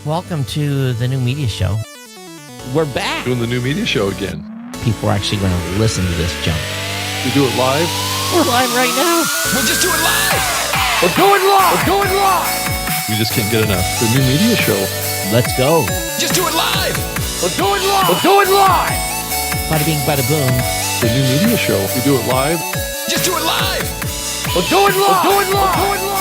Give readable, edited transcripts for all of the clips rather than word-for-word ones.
Welcome to the new media show. We're back. Doing the new media show again. People are actually going to listen to this junk. We do it live? We're live right now. We'll just do it live. We're going live. We're going live. We just can't get enough. The new media show. Let's go. Just do it live. We're doing live. We're doing live. Bada bing, bada boom. The new media show. We do it live. Just do it live. We're doing live. We're doing live. We're doing live.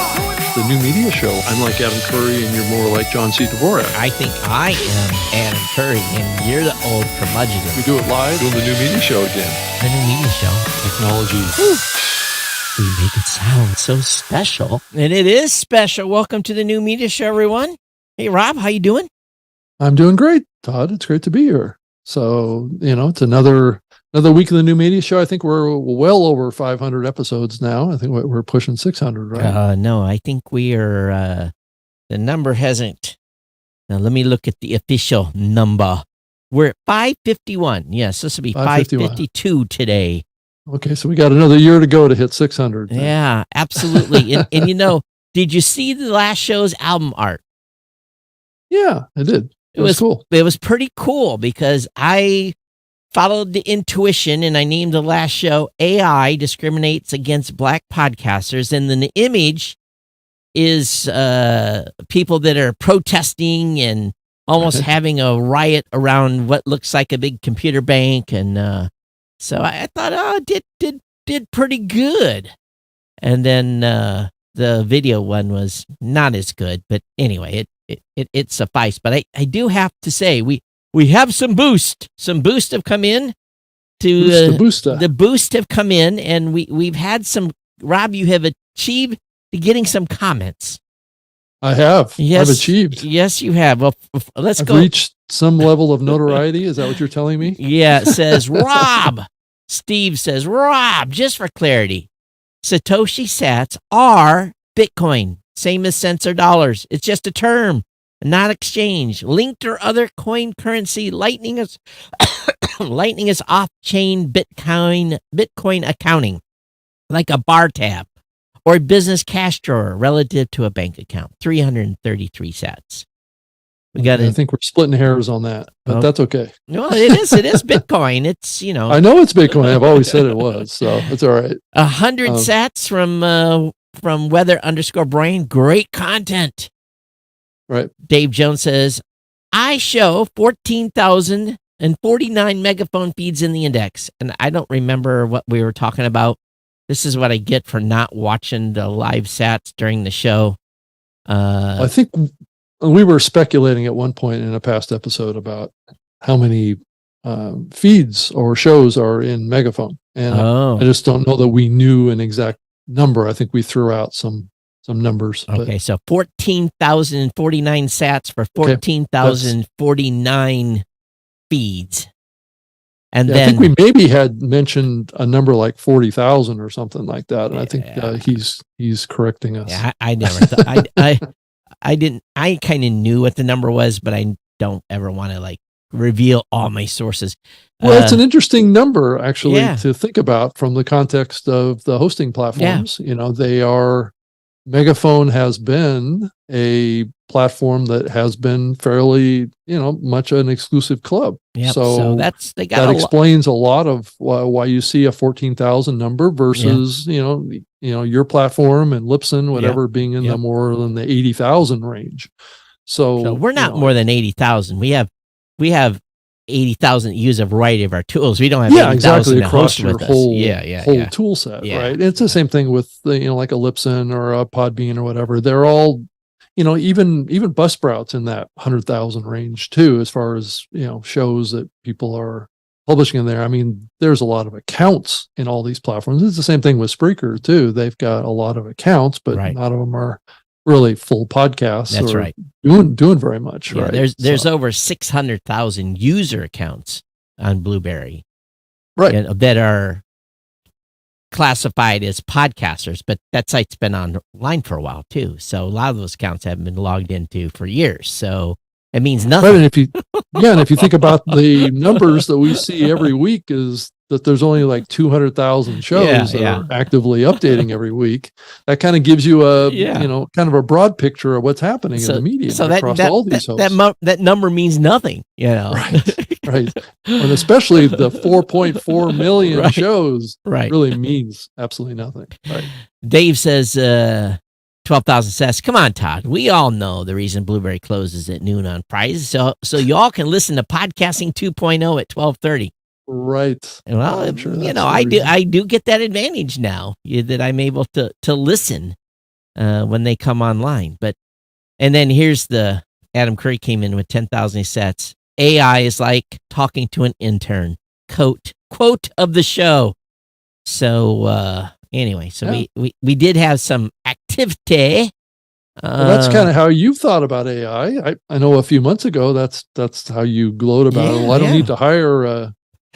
The new media show. I'm like Adam Curry and you're more like John C. Dvorak. I think I am Adam Curry and you're the old curmudgeon. We do it live. Doing the new media show again. The new media show. Technology. We make it sound so special. And it is special. Welcome to the new media show, everyone. Hey, Rob, how you doing? I'm doing great, Todd. It's great to be here. So, it's another week of the new media show. I think we're well over 500 episodes now. I think we're pushing 600, right? No, I think we are, the number hasn't. Now, let me look at the official number. We're at 551. Yes, this will be 552 today. Okay, so we got another year to go to hit 600. Yeah, absolutely. and did you see the last show's album art? Yeah, I did. It was cool. It was pretty cool because I followed the intuition and I named the last show AI Discriminates Against Black Podcasters. And then the image is people that are protesting and almost having a riot around what looks like a big computer bank. And so I thought, did pretty good. And then the video one was not as good. But anyway, it sufficed. But I do have to say, we have some boost. Some boost have come in. The boost have come in, and we've had some. Rob, you have achieved getting some comments. I have. Yes, I've achieved. Yes, you have. Well, I've go. Reached some level of notoriety. Is that what you're telling me? Yeah, it says Rob. Steve says, Rob, just for clarity, Satoshi sats are Bitcoin, same as cents or dollars. It's just a term, not exchange. Linked or other coin currency. Lightning is off-chain Bitcoin accounting, like a bar tab or business cash drawer relative to a bank account. 333 sats. I think we're splitting hairs on that, but that's okay. Well, it is Bitcoin. It's, I know it's Bitcoin. I've always said it was, so it's all right. 100 sats from Weather_Brain. Great content. Right. Dave Jones says, I show 14,049 megaphone feeds in the index. And I don't remember what we were talking about. This is what I get for not watching the live sats during the show. I think we were speculating at one point in a past episode about how many feeds or shows are in Megaphone. And I just don't know that we knew an exact number. I think we threw out some numbers. Okay, so 14,049 sats for 14,049 feeds. And then I think we maybe had mentioned a number like 40,000 or something like that. And I think he's correcting us. Yeah, I never thought I didn't. I kind of knew what the number was, but I don't ever want to reveal all my sources. Well, it's an interesting number actually to think about from the context of the hosting platforms. Yeah. Megaphone has been a platform that has been fairly, much an exclusive club. Yep. So that explains a lot of why you see a 14,000 number versus, your platform and Lipson, whatever, being in the more than the 80,000 range. So we're not more than 80,000. We have 80,000 use a variety of our tools. We don't have 80,000 exactly across your whole tool set, right? It's the same thing with like a Lipson or a Podbean or whatever. They're all, even Buzzsprout's in that 100,000 range too, as far as shows that people are publishing in there. I mean, there's a lot of accounts in all these platforms. It's the same thing with Spreaker too. They've got a lot of accounts, but none of them are really full podcasts. That's right. Doing very much. Yeah, right. There's over 600,000 user accounts on Blueberry, right? That are classified as podcasters, but that site's been online for a while too. So a lot of those accounts haven't been logged into for years. So it means nothing. Right, and if you think about the numbers that we see every week, is that there's only like 200,000 shows that are actively updating every week, that kind of gives you a kind of a broad picture of what's happening in the media across all these hosts. That number means nothing, Right. And especially the 4.4 million shows really means absolutely nothing. Right. Dave says 12,000 says, come on, Todd. We all know the reason Blueberry closes at noon on Fridays, so y'all can listen to Podcasting 2.0 at 12:30. Right. Well, I'm sure I do get that advantage now that I'm able to listen when they come online. And then here's the Adam Curry came in with 10,000 sets. AI is like talking to an intern. Quote of the show. So anyway, we did have some activity. Well, that's kind of how you thought about AI. I know a few months ago that's how you glowed about it. Well, I don't need to hire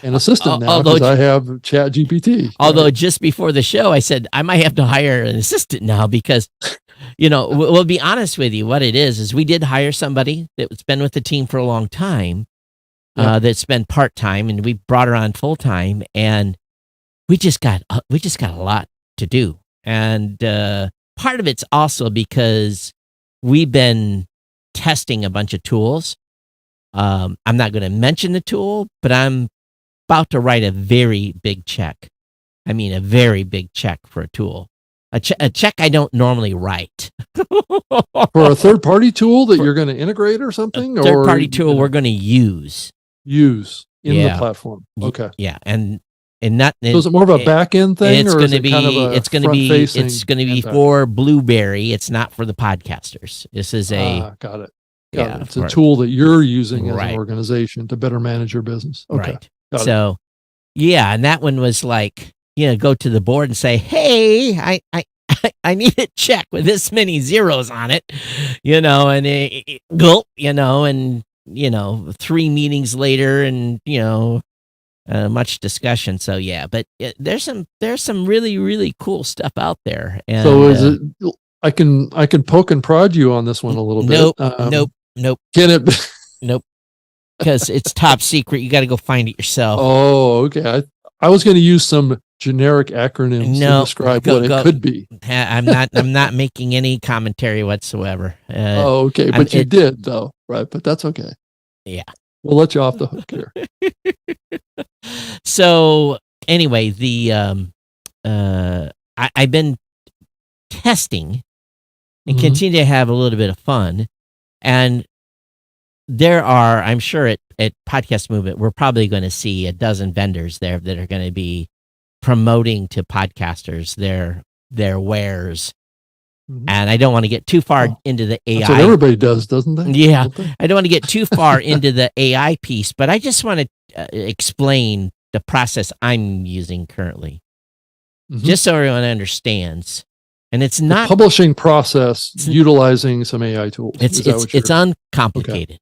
an assistant now because I have ChatGPT. Although just before the show, I said I might have to hire an assistant now because, we'll be honest with you. What it is we did hire somebody that's been with the team for a long time, that's been part-time, and we brought her on full-time, and we just got a lot to do. And part of it's also because we've been testing a bunch of tools. I'm not going to mention the tool, but I'm about to write a very big check. I mean, a very big check for a tool. A check I don't normally write. For a third-party tool that you're going to integrate or something? Third-party tool we're going to use in the platform. Okay. Yeah, and not. So is it more of a back-end thing, it's or going is to be? kind of a It's going to be. front-facing It's going to be for Blueberry. It's not for the podcasters. This is got it. It's a tool that you're using as an organization to better manage your business. Okay. Right. So, and that one was like, go to the board and say, hey, I need a check with this many zeros on it, and 3 meetings later and, much discussion. So, but there's some really, really cool stuff out there. And, so is it, I can poke and prod you on this one a little bit. Nope. Can it? Nope. Because it's top secret. You got to go find it yourself. Oh, okay. I was going to use some generic acronyms to describe what it could be. I'm not making any commentary whatsoever. Okay. But you did though, right? But that's okay. Yeah. We'll let you off the hook here. So anyway, I've been testing and continue to have a little bit of fun. And there are, I'm sure at Podcast Movement, we're probably going to see a dozen vendors there that are going to be promoting to podcasters their wares. And I don't want to get too far into the AI. That's what everybody does, doesn't they? Yeah. I don't want to get too far into the AI piece, but I just want to explain the process I'm using currently, just so everyone understands. And it's not the publishing process utilizing some AI tools. It's uncomplicated. Okay.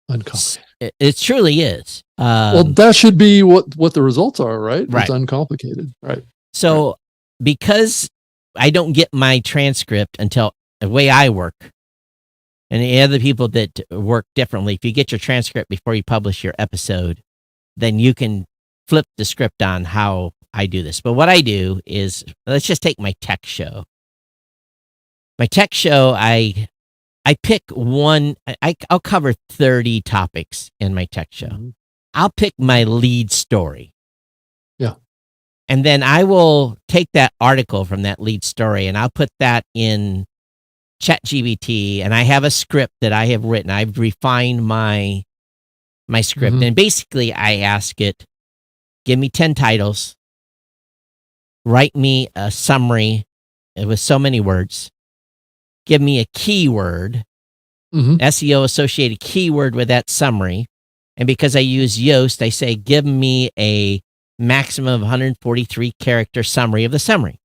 Uncomplicated. It truly is. Well, that should be what the results are, right? Right. It's uncomplicated, right? So because I don't get my transcript until the way I work, and the other people that work differently, if you get your transcript before you publish your episode, then you can flip the script on how I do this. But what I do is, let's just take my tech show. My tech show, I pick one. I'll cover 30 topics in my tech show. I'll pick my lead story. Yeah. And then I will take that article from that lead story and I'll put that in ChatGPT, and I have a script that I have written. I've refined my script. And basically I ask it, give me 10 titles, write me a summary with so many words, give me a keyword, SEO associated keyword with that summary. And because I use Yoast, I say, give me a maximum of 143 character summary of the summary.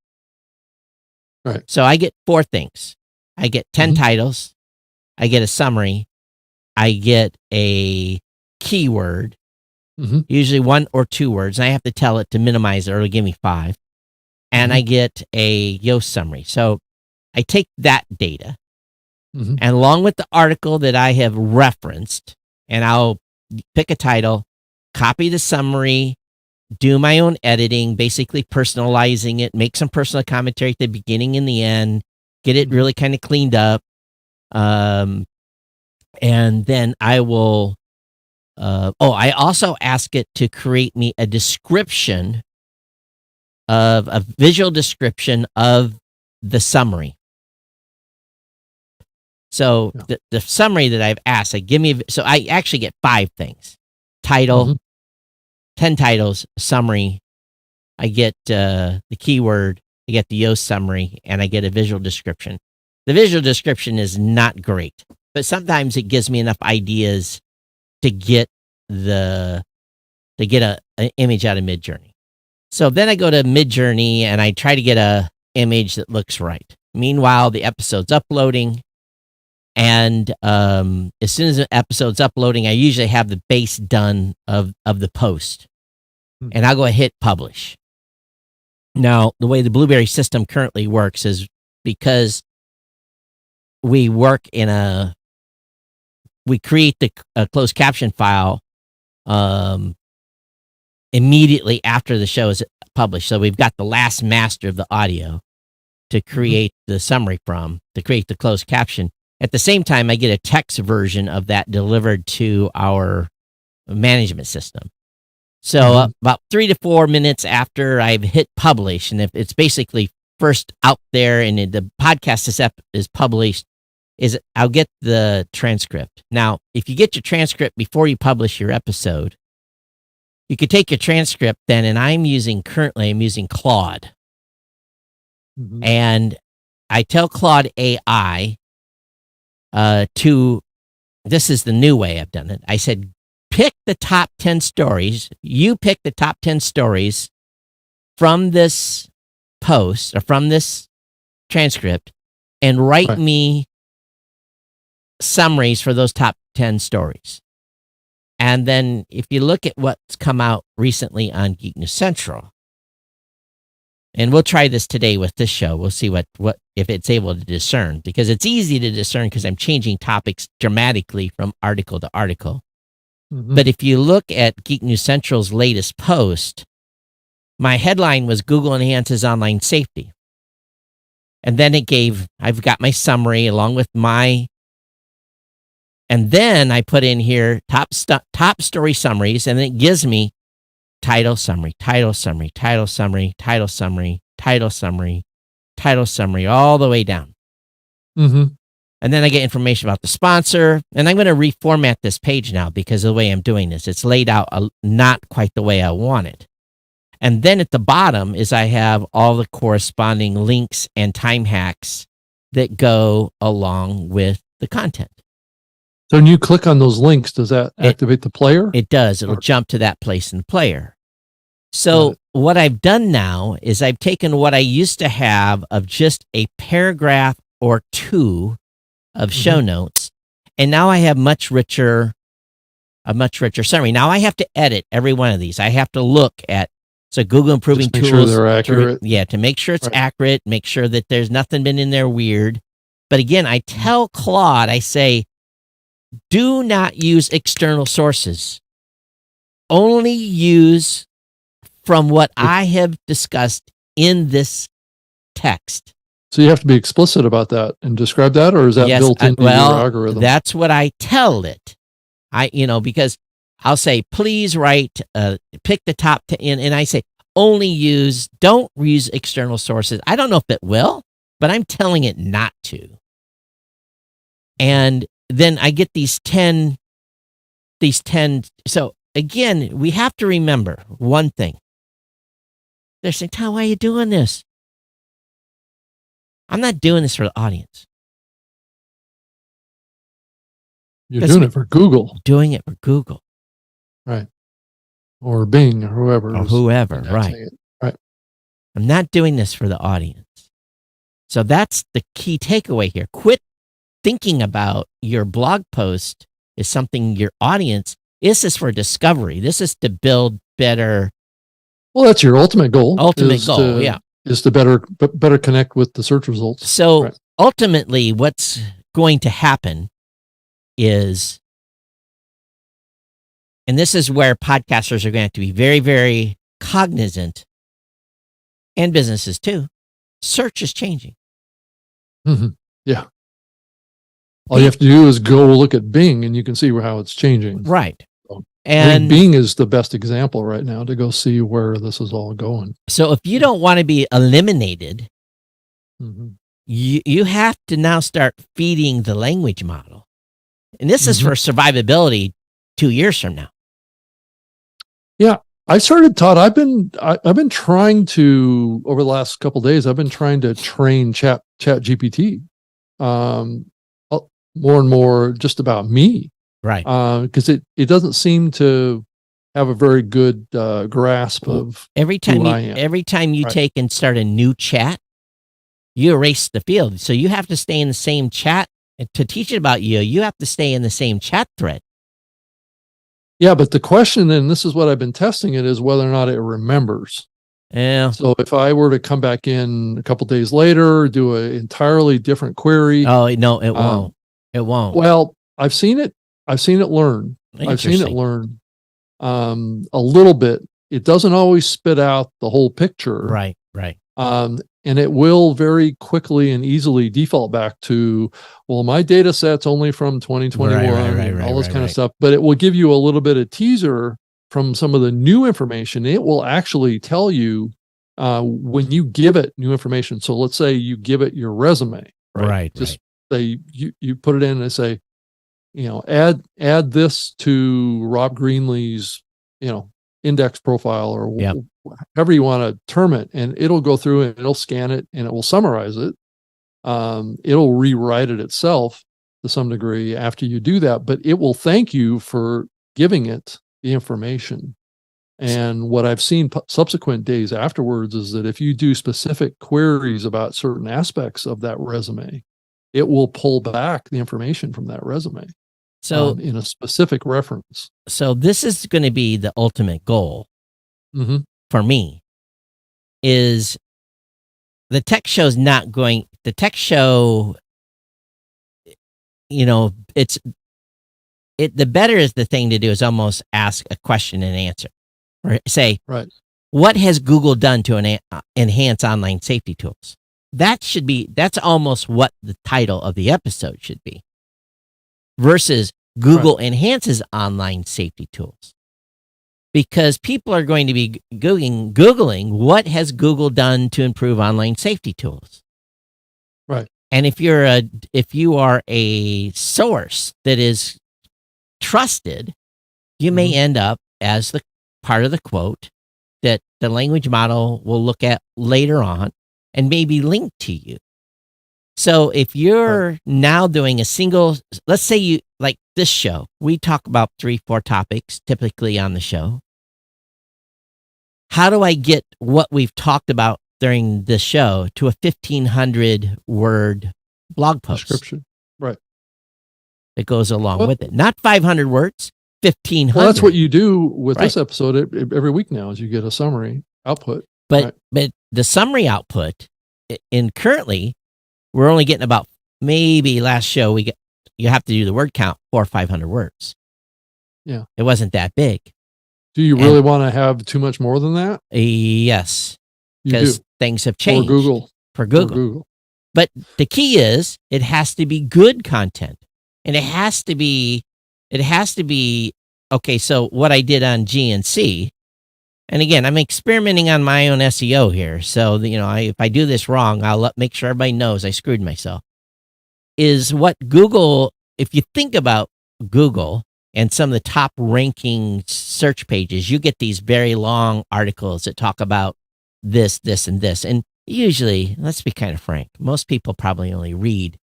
Right. So I get 4 things. I get 10 titles. I get a summary. I get a keyword, usually 1 or 2 words. And I have to tell it to minimize it or give me 5. And I get a Yoast summary. So I take that data and along with the article that I have referenced, and I'll pick a title, copy the summary, do my own editing, basically personalizing it, make some personal commentary at the beginning and the end, get it really kind of cleaned up. And then I will, I also ask it to create me a description of a visual description of the summary. So the summary that I've asked, so I actually get 5 things: title, 10 titles, summary. I get the keyword, I get the Yoast summary, and I get a visual description. The visual description is not great, but sometimes it gives me enough ideas to get an image out of Midjourney. So then I go to Midjourney and I try to get a image that looks right. Meanwhile, the episode's uploading. And as soon as the episode's uploading, I usually have the base done of the post. And I'll go hit publish. Now, the way the Blueberry system currently works is because we create a closed caption file immediately after the show is published. So we've got the last master of the audio to create the summary from, to create the closed caption. At the same time, I get a text version of that delivered to our management system. So about 3 to 4 minutes after I've hit publish, and if it's basically first out there and the podcast is published, I'll get the transcript. Now, if you get your transcript before you publish your episode, you could take your transcript then, and currently I'm using Claude. And I tell Claude AI, this is the new way I've done it. I said, pick the top 10 stories. You pick the top 10 stories from this post or from this transcript and write me summaries for those top 10 stories. And then if you look at what's come out recently on Geek News Central, and we'll try this today with this show. We'll see what if it's able to discern, because it's easy to discern because I'm changing topics dramatically from article to article. But if you look at Geek News Central's latest post, my headline was Google enhances online safety. And then I've got my summary along with and then I put in here top story summaries, and it gives me title summary, title summary, title summary, title summary, title summary, title summary, all the way down. And then I get information about the sponsor, and I'm going to reformat this page now because of the way I'm doing this. It's laid out not quite the way I want it. And then at the bottom I have all the corresponding links and time hacks that go along with the content. So when you click on those links, does that activate the player? It does. It'll jump to that place in the player. So what I've done now is I've taken what I used to have of just a paragraph or 2 of show notes, and now I have a much richer summary. Now I have to edit every one of these. I have to look at Google improving Just make tools. Sure they're accurate. To make sure it's accurate, make sure that there's nothing been in there weird. But again, I tell Claude, I say, do not use external sources. Only use from what I have discussed in this text. So you have to be explicit about that and describe that, or is that built into your algorithm? That's what I tell it. Because I'll say, please write, pick the top 10, and I say, don't use external sources. I don't know if it will, but I'm telling it not to. And then I get these 10. So again, we have to remember one thing. They're saying, Todd, why are you doing this? I'm not doing this for the audience. You're doing it for Google. Doing it for Google. Right. Or Bing or whoever. Or whoever, right. Right. I'm not doing this for the audience. So that's the key takeaway here. Quit thinking about your blog post is something your audience, this is for discovery. This is to build better. Well, that's your ultimate goal. Is to better connect with the search results. So ultimately, what's going to happen is, and this is where podcasters are going to have to be very, very cognizant, and businesses too, search is changing. Yeah. All you have to do is go look at Bing and you can see how it's changing. Right. So, and Bing is the best example right now to go see where this is all going. So if you don't want to be eliminated, you have to now start feeding the language model. And this is for survivability 2 years from now. Yeah. I started, Todd, I've been trying to, over the last couple of days, I've been trying to train Chat GPT more and more just about me. Right. Because it doesn't seem to have a very good grasp of every time who I am. Every time you take and start a new chat, you erase the field. So you have to stay in the same chat. And to teach it about you, you have to stay in the same chat thread. Yeah, but the question, and this is what I've been testing it, is whether or not it remembers. Yeah. So if I were to come back in a couple days later, do an entirely different query. Oh, no, it won't. It won't. Well, I've seen it learn. I've seen it learn a little bit. It doesn't always spit out the whole picture. Right. And it will very quickly and easily default back to, well, my data set's only from 2021 and all this kind of stuff. But it will give you a little bit of teaser from some of the new information. It will actually tell you when you give it new information. So let's say you give it your resume, right? Just say you put it in and say, add this to Rob Greenlee's, index profile or however you want to term it, and it'll go through and it'll scan it and it will summarize it. It'll rewrite it itself to some degree after you do that, but it will thank you for giving it the information. And what I've seen subsequent days afterwards is that if you do specific queries about certain aspects of that resume, it will pull back the information from that resume. So in a specific reference. So this is going to be the ultimate goal for me, is the tech show, the better is the thing to do is almost ask a question and answer, or say, what has Google done to enhance online safety tools? That's almost what the title of the episode should be. Versus Google enhances online safety tools, because people are going to be Googling what has Google done to improve online safety tools. Right. And if you are a source that is trusted, you may end up as the part of the quote that the language model will look at later on and maybe link to you. So if you're now doing a single, let's say you like this show, we talk about 3-4 topics typically on the show. How do I get what we've talked about during this show to a 1,500 word blog post? Description. Right. That goes along with it. Not 500 words, 1,500. Well, that's what you do with this episode every week now, is you get a summary output. But the summary output currently, we're only getting about, maybe last show you have to do the word count 400 or 500 words. Yeah. It wasn't that big. Do you really want to have too much more than that? Yes. Because things have changed. For Google. But the key is it has to be good content. And it has to be, okay, so what I did on GNC, and again, I'm experimenting on my own SEO here. So, if I do this wrong, I'll make sure everybody knows I screwed myself. Is what Google, if you think about Google and some of the top ranking search pages, you get these very long articles that talk about this, this, and this. And usually, let's be kind of frank, most people probably only read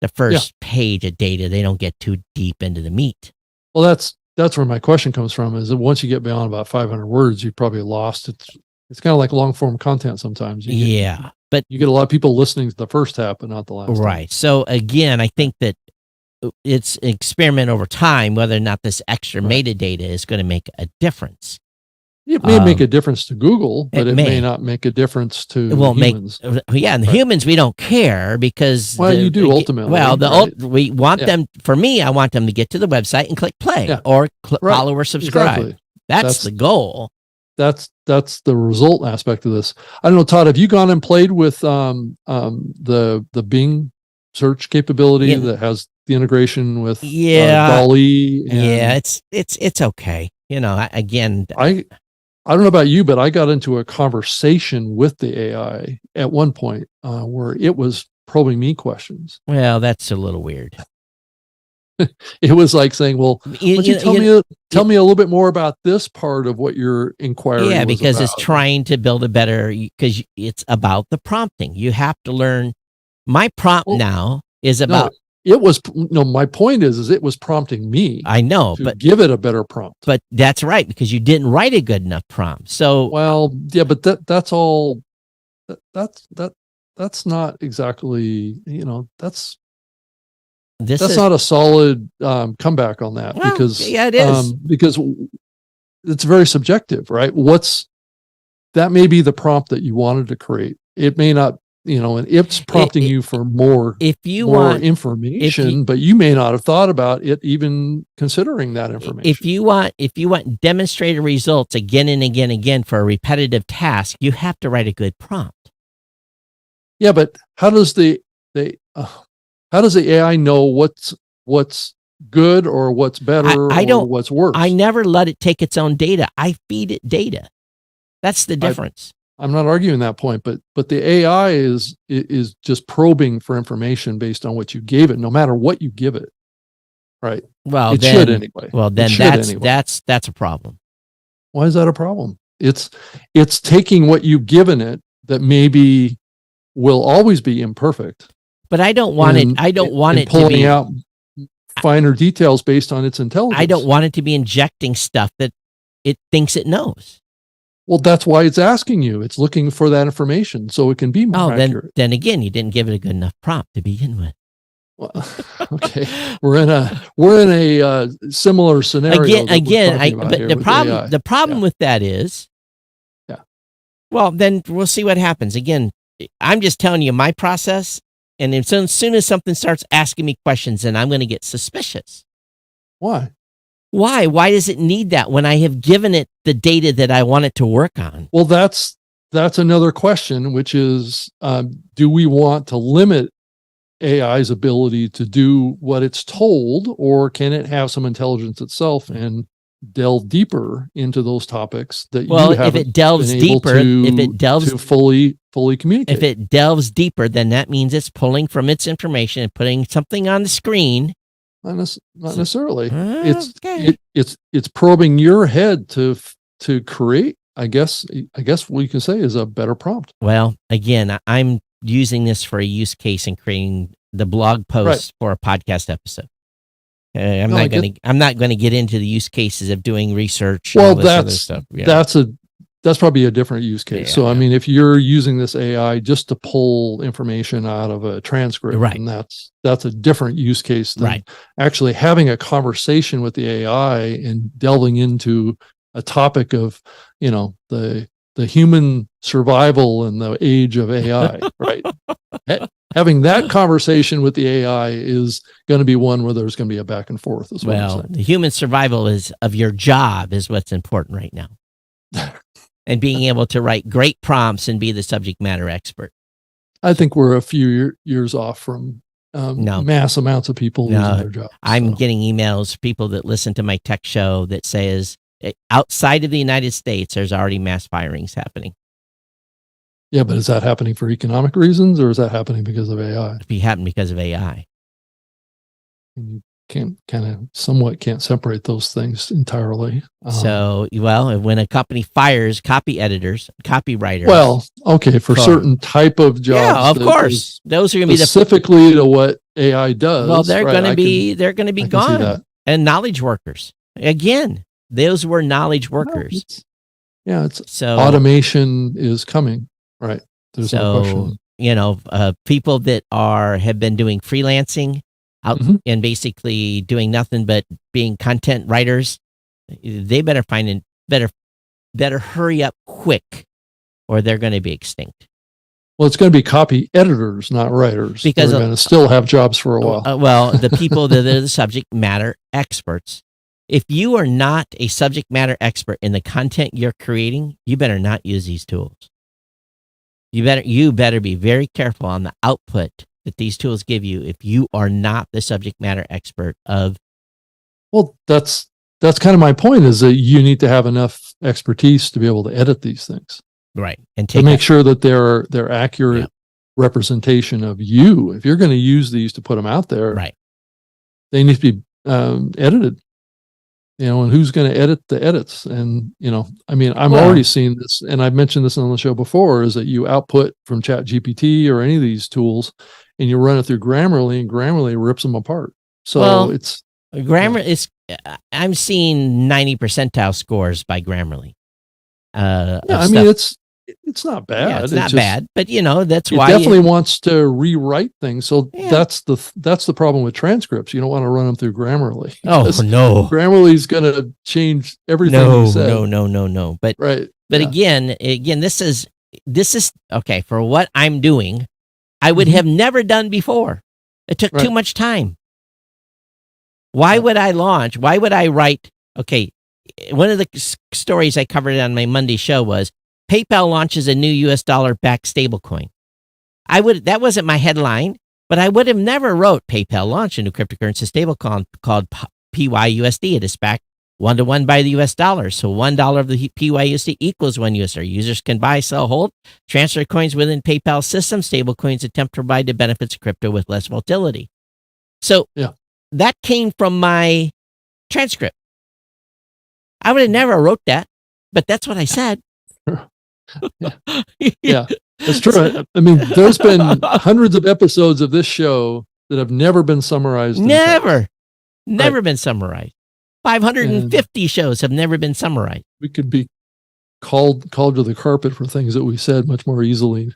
the first page of data. They don't get too deep into the meat. Well, that's where my question comes from, is that once you get beyond about 500 words, you've probably lost it. It's kind of like long form content sometimes. But you get a lot of people listening to the first half, but not the last. Right. So again, I think that it's an experiment over time, whether or not this extra metadata is going to make a difference. It may make a difference to Google, but it may not make a difference to humans. And the humans, we don't care because... Well, you do ultimately. Well, we want them... For me, I want them to get to the website and click play or follow or subscribe. Exactly. That's the goal. that's the result aspect of this. I don't know, Todd, have you gone and played with the Bing search capability that has the integration with DALL-E? It's okay. I don't know about you, but I got into a conversation with the AI at one point where it was probing me questions. Well, that's a little weird. It was like saying, well, tell me a little bit more about this part of what your inquiry was because about. it's trying to build a better, because it's about the prompting. You have to learn. My prompt now is about. My point is it was prompting me. I know, but give it a better prompt. But that's right, because you didn't write a good enough prompt. So, well, yeah, but that's all. That's not exactly, that's not a solid comeback on that, because it is, because it's very subjective, right? That may be the prompt that you wanted to create. It may not, and it's prompting you for more information, but you may not have thought about it even considering that information. If you want demonstrated results again and again and again for a repetitive task, you have to write a good prompt. Yeah, but how does the AI know what's good or what's better or what's worse? I never let it take its own data. I feed it data. That's the difference. I'm not arguing that point, but the AI is just probing for information based on what you gave it, no matter what you give it. Right. Well, it should anyway. Well, then that's a problem. Why is that a problem? It's taking what you've given it that maybe will always be imperfect. But I don't want it pulling out finer details based on its intelligence. I don't want it to be injecting stuff that it thinks it knows. Well, that's why it's asking you. It's looking for that information so it can be more accurate. Then again, you didn't give it a good enough prompt to begin with. Well, okay, we're in a similar scenario. The problem with that is, well, then we'll see what happens. Again, I'm just telling you my process, and as soon as something starts asking me questions, then I'm going to get suspicious. Why? Why does it need that when I have given it the data that I want it to work on? Well, that's another question, which is, do we want to limit AI's ability to do what it's told, or can it have some intelligence itself and delve deeper into those topics that you haven't if it delves deeper, to fully communicate? If it delves deeper, then that means it's pulling from its information and putting something on the screen. Not necessarily. It's probing your head to create, I guess what you can say is a better prompt. Well, again, I'm using this for a use case and creating the blog post for a podcast episode. I'm not going to get into the use cases of doing research. Well, other stuff. That's probably a different use case. Yeah, so, I mean, if you're using this AI just to pull information out of a transcript, then that's a different use case than actually having a conversation with the AI and delving into a topic of, the human survival in the age of AI, right? Having that conversation with the AI is going to be one where there's going to be a back and forth. Well, the human survival of your job is what's important right now. And being able to write great prompts and be the subject matter expert. I think we're a few years off from mass amounts of people losing their jobs. I'm getting emails, people that listen to my tech show that says outside of the United States, there's already mass firings happening. Yeah, but is that happening for economic reasons or is that happening because of AI? It'd be happening because of AI. You can't separate those things entirely. When a company fires copy editors, copywriters. Well, okay, for certain type of jobs. Yeah, of course. Those are going to be specifically to what AI does. Well, they're going to be gone. And knowledge workers. Again, those were knowledge workers. Automation is coming, right? There's no question. People that have been doing freelancing out and basically doing nothing but being content writers, they better hurry up quick or they're going to be extinct. Well, it's going to be copy editors, not writers, because they're going to still have jobs for a while. The people that are the subject matter experts, if you are not a subject matter expert in the content you're creating, you better not use these tools. You better be very careful on the output that these tools give you if you are not the subject matter expert of. Well, that's kind of my point, is that you need to have enough expertise to be able to edit these things. Right. And to make sure that they're accurate representation of you. If you're going to use these to put them out there, right, they need to be edited. And who's going to edit the edits? And, I'm already seeing this, and I've mentioned this on the show before, is that you output from ChatGPT or any of these tools and you run it through Grammarly, and Grammarly rips them apart. So it's Grammarly is, I'm seeing 90 percentile scores by Grammarly. It's not bad. Yeah, it's not bad, but that's it why definitely wants to rewrite things. So that's the problem with transcripts. You don't want to run them through Grammarly. Oh no, Grammarly's going to change everything. No. But right. But again, this is okay for what I'm doing. I would have never done before. It took too much time. Why would I launch? Why would I write? Okay, one of the stories I covered on my Monday show was PayPal launches a new US dollar-backed stablecoin. That wasn't my headline, but I would have never wrote PayPal launched a new cryptocurrency stablecoin called PYUSD. It is backed 1-to-1 by the US dollar. So $1 of the PYUSD equals $1. Users can buy, sell, hold, transfer coins within PayPal system. Stablecoins attempt to provide the benefits of crypto with less volatility. So that came from my transcript. I would have never wrote that, but that's what I said. Yeah, that's true. I mean, there's been hundreds of episodes of this show that have never been summarized. Never been summarized. 550 shows have never been summarized. We could be called to the carpet for things that we said much more easily.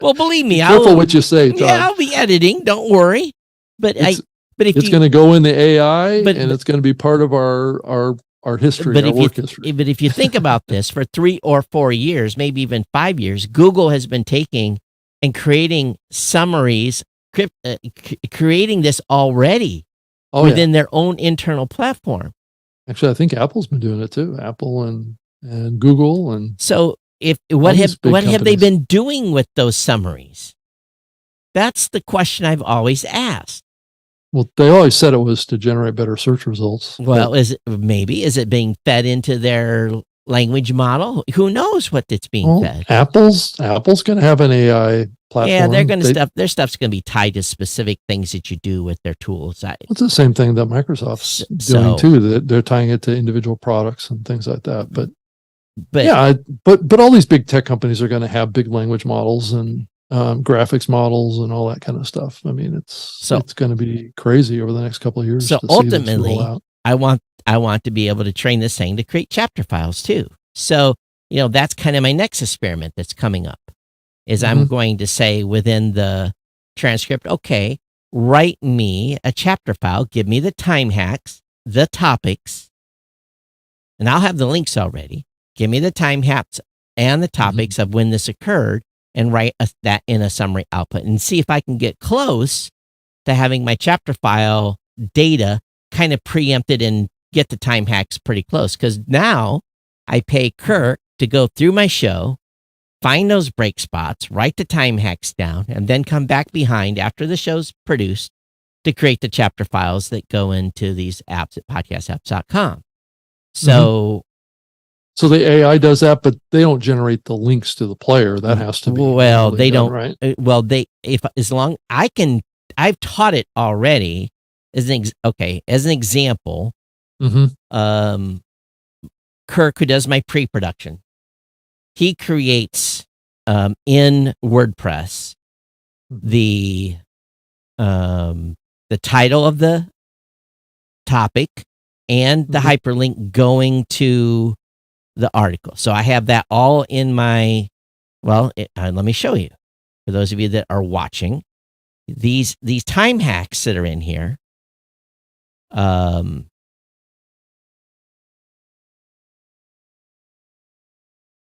Well, believe me, careful what you say, Todd. Yeah, I'll be editing. Don't worry. But it's going to go in the AI, and it's going to be part of our history, our work history. But if you think about this, for 3 or 4 years, maybe even 5 years, Google has been taking and creating summaries, creating this already within their own internal platform. Actually, I think Apple's been doing it too. Apple and Google. And so what have they been doing with those summaries? That's the question I've always asked. Well, they always said it was to generate better search results. Well, is it being fed into their language model? Who knows what it's being fed? Apple's going to have an AI platform. Yeah, they're going to their stuff's going to be tied to specific things that you do with their tools. It's the same thing that Microsoft's doing too. That they're tying it to individual products and things like that. But all these big tech companies are going to have big language models and graphics models and all that kind of stuff. I mean, it's going to be crazy over the next couple of years. So ultimately, I want to be able to train this thing to create chapter files too. So, that's kind of my next experiment that's coming up is I'm going to say within the transcript, okay, write me a chapter file, give me the time hacks, the topics, and I'll have the links already. Give me the time hacks and the topics of when this occurred, and write that in a summary output and see if I can get close to having my chapter file data kind of preempted and get the time hacks pretty close. Because now I pay Kirk to go through my show, find those break spots, write the time hacks down, and then come back behind after the show's produced to create the chapter files that go into these apps at podcastapps.com. So the AI does that, but they don't generate the links to the player. That has to be they don't. Right? Well, I've taught it already. As an example, Kirk, who does my pre-production, he creates in WordPress the title of the topic and the hyperlink going to the article. So I have that all in my, let me show you. For those of you that are watching, these time hacks that are in here,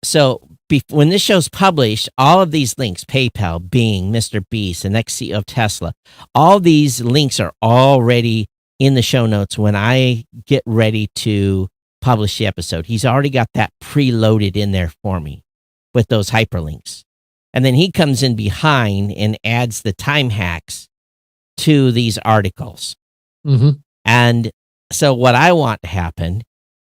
so when this show's published, all of these links, PayPal, Bing, Mr. Beast, the next CEO of Tesla, all these links are already in the show notes when I get ready to publish the episode. He's already got that preloaded in there for me with those hyperlinks. And then he comes in behind and adds the time hacks to these articles. Mm-hmm. And so what I want to happen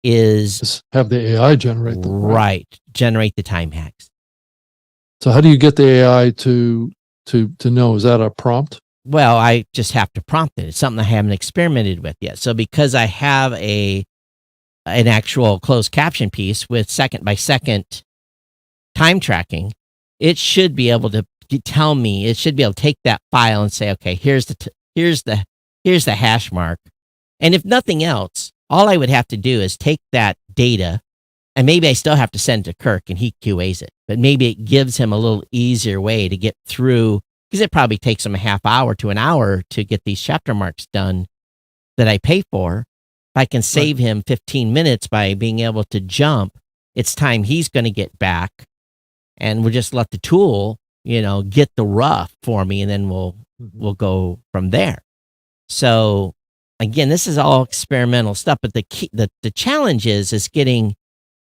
is just have the AI generate them. Right. Generate the time hacks. So how do you get the AI to know? Is that a prompt? Well, I just have to prompt it. It's something I haven't experimented with yet. So because I have an actual closed caption piece with second by second time tracking, it should be able to tell me. It should be able to take that file and say, okay, here's the hash mark. And if nothing else, all I would have to do is take that data, and maybe I still have to send it to Kirk and he QAs it, but maybe it gives him a little easier way to get through, because it probably takes him a half hour to an hour to get these chapter marks done that I pay for. If I can save him 15 minutes by being able to jump, it's time he's going to get back, and we'll just let the tool, get the rough for me, and then we'll go from there. So again, this is all experimental stuff, but the challenge is getting,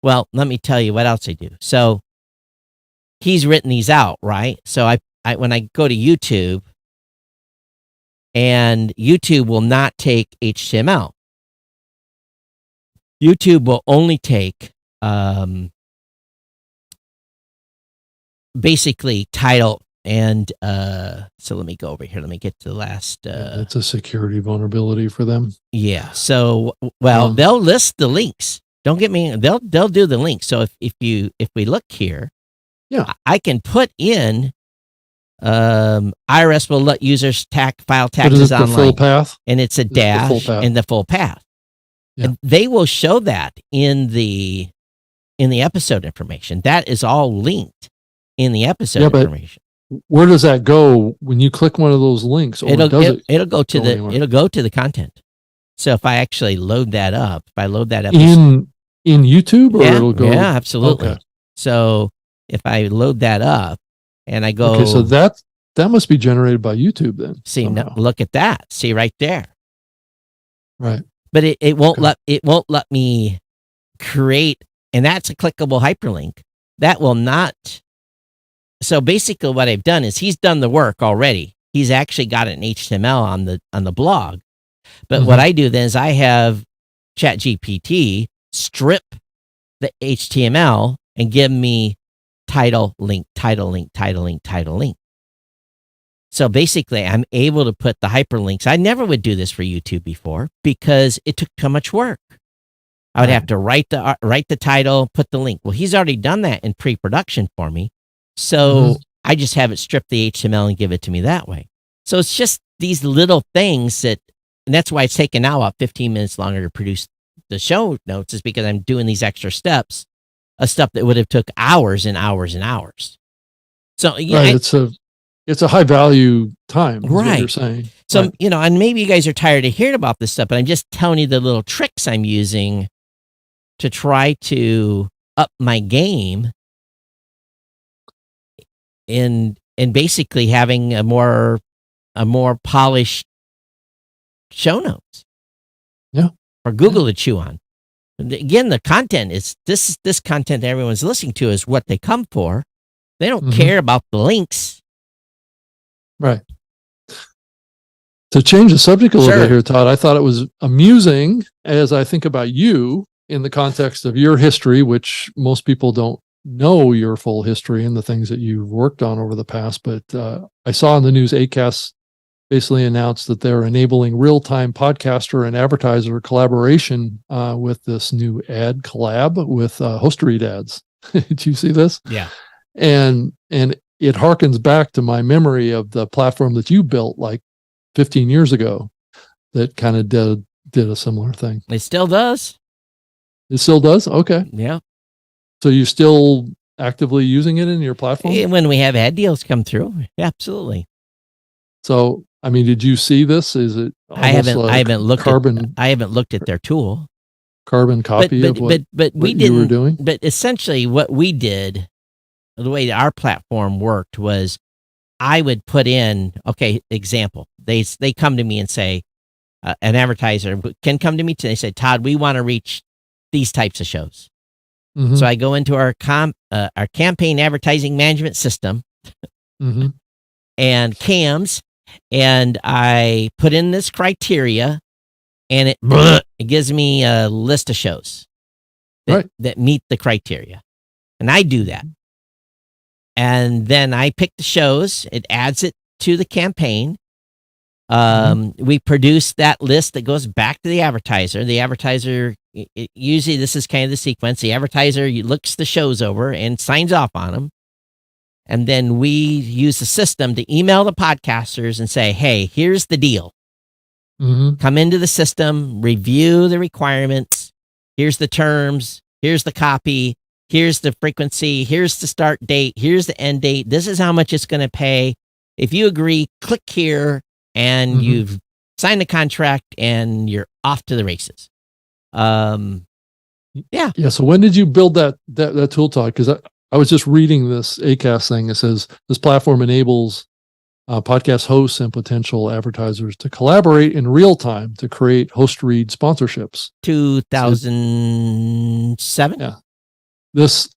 well, let me tell you what else I do. So he's written these out, right? So I when I go to YouTube, and YouTube will not take HTML. YouTube will only take basically title and so let me go over here. Let me get to the last. It's a security vulnerability for them. Yeah. So they'll list the links. Don't get me. They'll do the links. So if we look here, yeah, I can put in. IRS will let users file taxes online. The full path, and it's a dash and the full path. Yeah. And they will show that in the episode information. That is all linked in the episode information. Where does that go when you click one of those links? Or it'll go to the content. So if I actually load that up, if I load that up in YouTube, or it'll go. Yeah, absolutely. Okay. So if I load that up and I go, okay, so that must be generated by YouTube then. See, look at that. See right there. Right. But it won't let me create, and that's a clickable hyperlink. That will not. So basically what I've done is he's done the work already. He's actually got an HTML on the blog. But what I do then is I have ChatGPT strip the HTML and give me title link. So basically I'm able to put the hyperlinks. I never would do this for YouTube before because it took too much work. I would have to write the title, put the link. Well, he's already done that in pre-production for me. So I just have it strip the HTML and give it to me that way. So it's just these little things and that's why it's taken now about 15 minutes longer to produce the show notes, is because I'm doing these extra steps, a stuff that would have took hours and hours and hours. So yeah, right, it's a high value time, is right? What you're saying. So right. And maybe you guys are tired of hearing about this stuff, but I'm just telling you the little tricks I'm using to try to up my game and basically having a more polished show notes. Yeah. For Google to chew on. And again, the content is this content that everyone's listening to is what they come for. They don't care about the links. Right. To change the subject a little bit here, Todd, I thought it was amusing as I think about you in the context of your history, which most people don't know your full history and the things that you've worked on over the past. But I saw in the news Acast basically announced that they're enabling real-time podcaster and advertiser collaboration with this new ad collab with host read ads. Did you see this? Yeah. And it harkens back to my memory of the platform that you built like 15 years ago that kind of did a similar thing. It still does. It still does? Okay. Yeah. So you're still actively using it in your platform? When we have ad deals come through. Yeah, absolutely. So, I mean, did you see this? Is it I haven't looked I haven't looked at their tool. Carbon copy of what you were doing? But essentially what we did, the way our platform worked was I would put in, okay, example. They come to me and say, an advertiser can come to me today and say, Todd, we want to reach these types of shows. Mm-hmm. So I go into our campaign advertising management system Mm-hmm. and CAMS, and I put in this criteria, and it gives me a list of shows that meet the criteria. And I do that. And then I pick the shows, it adds it to the campaign. We produce that list that goes back to the advertiser. The advertiser, usually this is kind of the sequence. The advertiser looks the shows over and signs off on them. And then we use the system to email the podcasters and say, hey, here's the deal. Come into the system, review the requirements. Here's the terms. Here's the copy. Here's the frequency. Here's the start date. Here's the end date. This is how much it's going to pay. If you agree, click here, and you've signed the contract, and you're off to the races. Yeah. So when did you build that tool, Todd? Because I was just reading this Acast thing. It says this platform enables podcast hosts and potential advertisers to collaborate in real time to create host read sponsorships. 2007. Yeah. This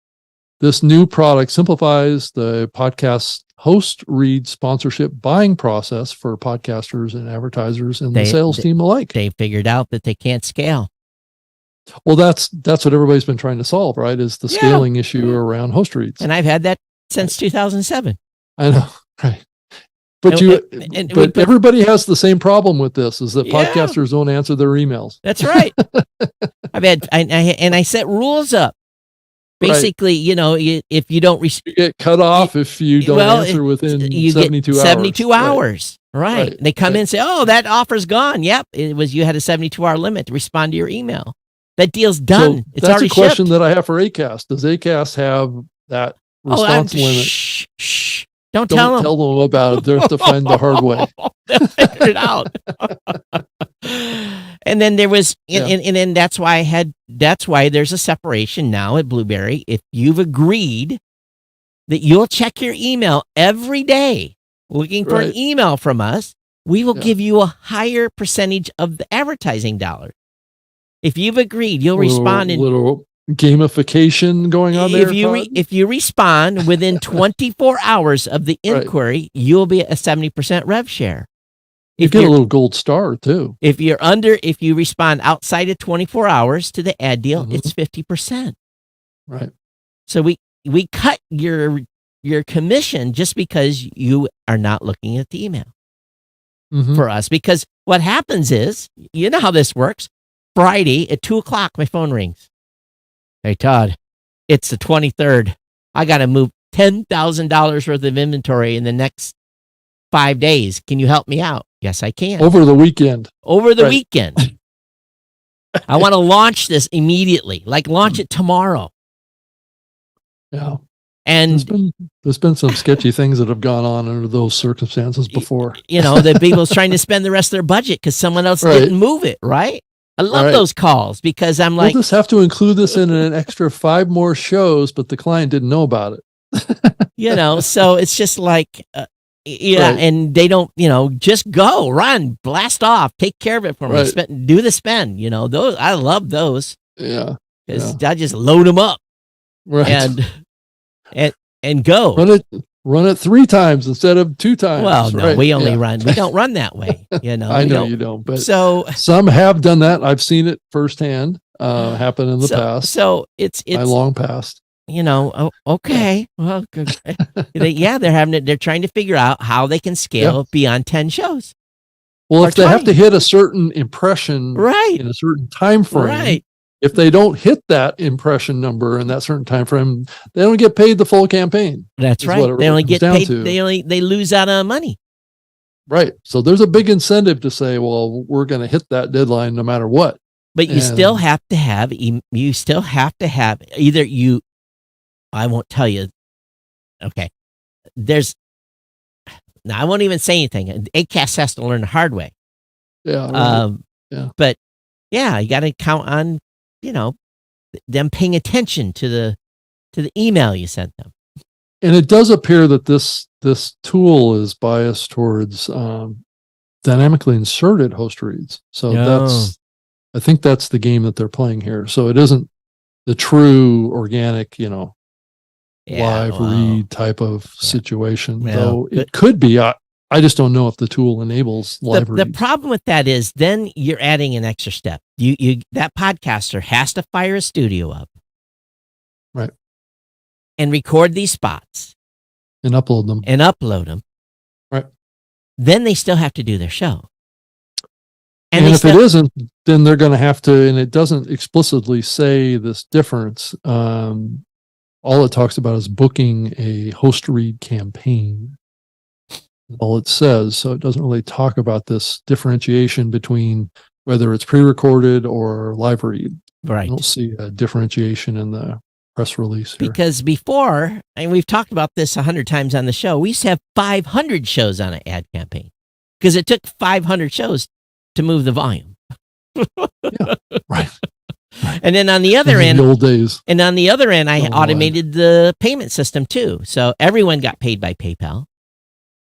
new product simplifies the podcast host read sponsorship buying process for podcasters and advertisers and the sales team alike. They figured out that they can't scale. Well, that's what everybody's been trying to solve, right? Is the scaling issue around host reads. And I've had that since 2007. I know, right? But everybody has the same problem with this: is that podcasters don't answer their emails. That's right. I set rules up. Basically, if you don't you get cut off if you don't answer within 72 hours. 72 hours. Right. They come in and say, "Oh, that offer's gone." Yep, it was. You had a 72-hour limit to respond to your email. That deal's done. So it's already shipped. That's a question that I have for Acast. Does Acast have that response limit? Shh. Don't tell them. Tell them about it. They have to find the hard way. They'll figure it out. And then there was, and then that's why there's a separation now at Blueberry. If you've agreed that you'll check your email every day looking for an email from us, we will give you a higher percentage of the advertising dollar. If you've agreed, you'll respond in little gamification going on there. If you respond within 24 hours of the inquiry, you'll be at a 70% rev share. You get a little gold star too. If you respond outside of 24 hours to the ad deal, it's 50%. Right. So we cut your commission just because you are not looking at the email for us. Because what happens is, you know how this works. Friday at 2:00, my phone rings. Hey, Todd, it's the 23rd. I got to move $10,000 worth of inventory in the next 5 days. Can you help me out? Yes, I can. Over the weekend. Weekend. I want to launch this immediately, launch it tomorrow. Yeah. And there's been some sketchy things that have gone on under those circumstances before. The people's trying to spend the rest of their budget because someone else didn't move it, right? I love those calls because I'm like, we'll just have to include this in an extra 5 more shows, but the client didn't know about it. So it's just like, and they don't, just go, run, blast off, take care of it for me, do the spend, those, I love those. Yeah. Because I just load them up. Right. And go. Run it 3 times instead of 2 times. Well, no, we only run. We don't run that way. I know you don't, but so some have done that. I've seen it firsthand happen in the past. So it's by long past. Okay. Well, they're trying to figure out how they can scale beyond 10 shows. Well, if they have to hit a certain impression in a certain time frame, if they don't hit that impression number in that certain time frame, they don't get paid the full campaign. That's right. They only get paid. They lose out on money. Right. So there's a big incentive to say, well, we're going to hit that deadline no matter what. But you still have to have either you. I won't tell you. Okay. Now I won't even say anything. Acast has to learn the hard way. Yeah. But you got to count on them paying attention to the email you sent them. And it does appear that this tool is biased towards dynamically inserted host reads. So I think that's the game that they're playing here. So it isn't the true organic, live read type of situation, though it could be. I just don't know if the tool enables live reads. The problem with that is then you're adding an extra step. That podcaster has to fire a studio up. Right. And record these spots. And upload them. Right. Then they still have to do their show. And if it isn't, then they're going to have to, and it doesn't explicitly say this difference. All it talks about is booking a host read campaign. All it says. So it doesn't really talk about this differentiation between whether it's pre-recorded or live read. Right. I don't see a differentiation in the press release here. Because before, and we've talked about this 100 times on the show, we used to have 500 shows on an ad campaign because it took 500 shows to move the volume. Yeah, right. And then on the other end, the old days. And on the other end, I automated the payment system too. So everyone got paid by PayPal.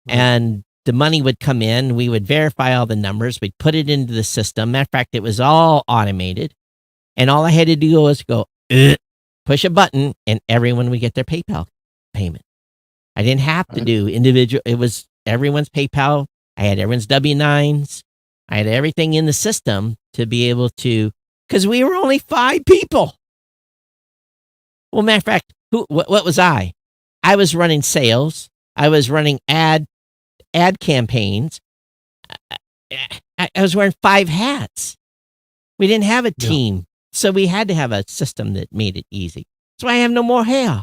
Right. And the money would come in. We would verify all the numbers. We'd put it into the system. Matter of fact, it was all automated. And all I had to do was go, push a button, and everyone would get their PayPal payment. I didn't have to do individual. It was everyone's PayPal. I had everyone's W-9s. I had everything in the system to be able to, because we were only 5 people. Well, matter of fact, what was I? I was running sales. I was running ad campaigns. I was wearing 5 hats. We didn't have a team, so we had to have a system that made it easy. That's why I have no more hair.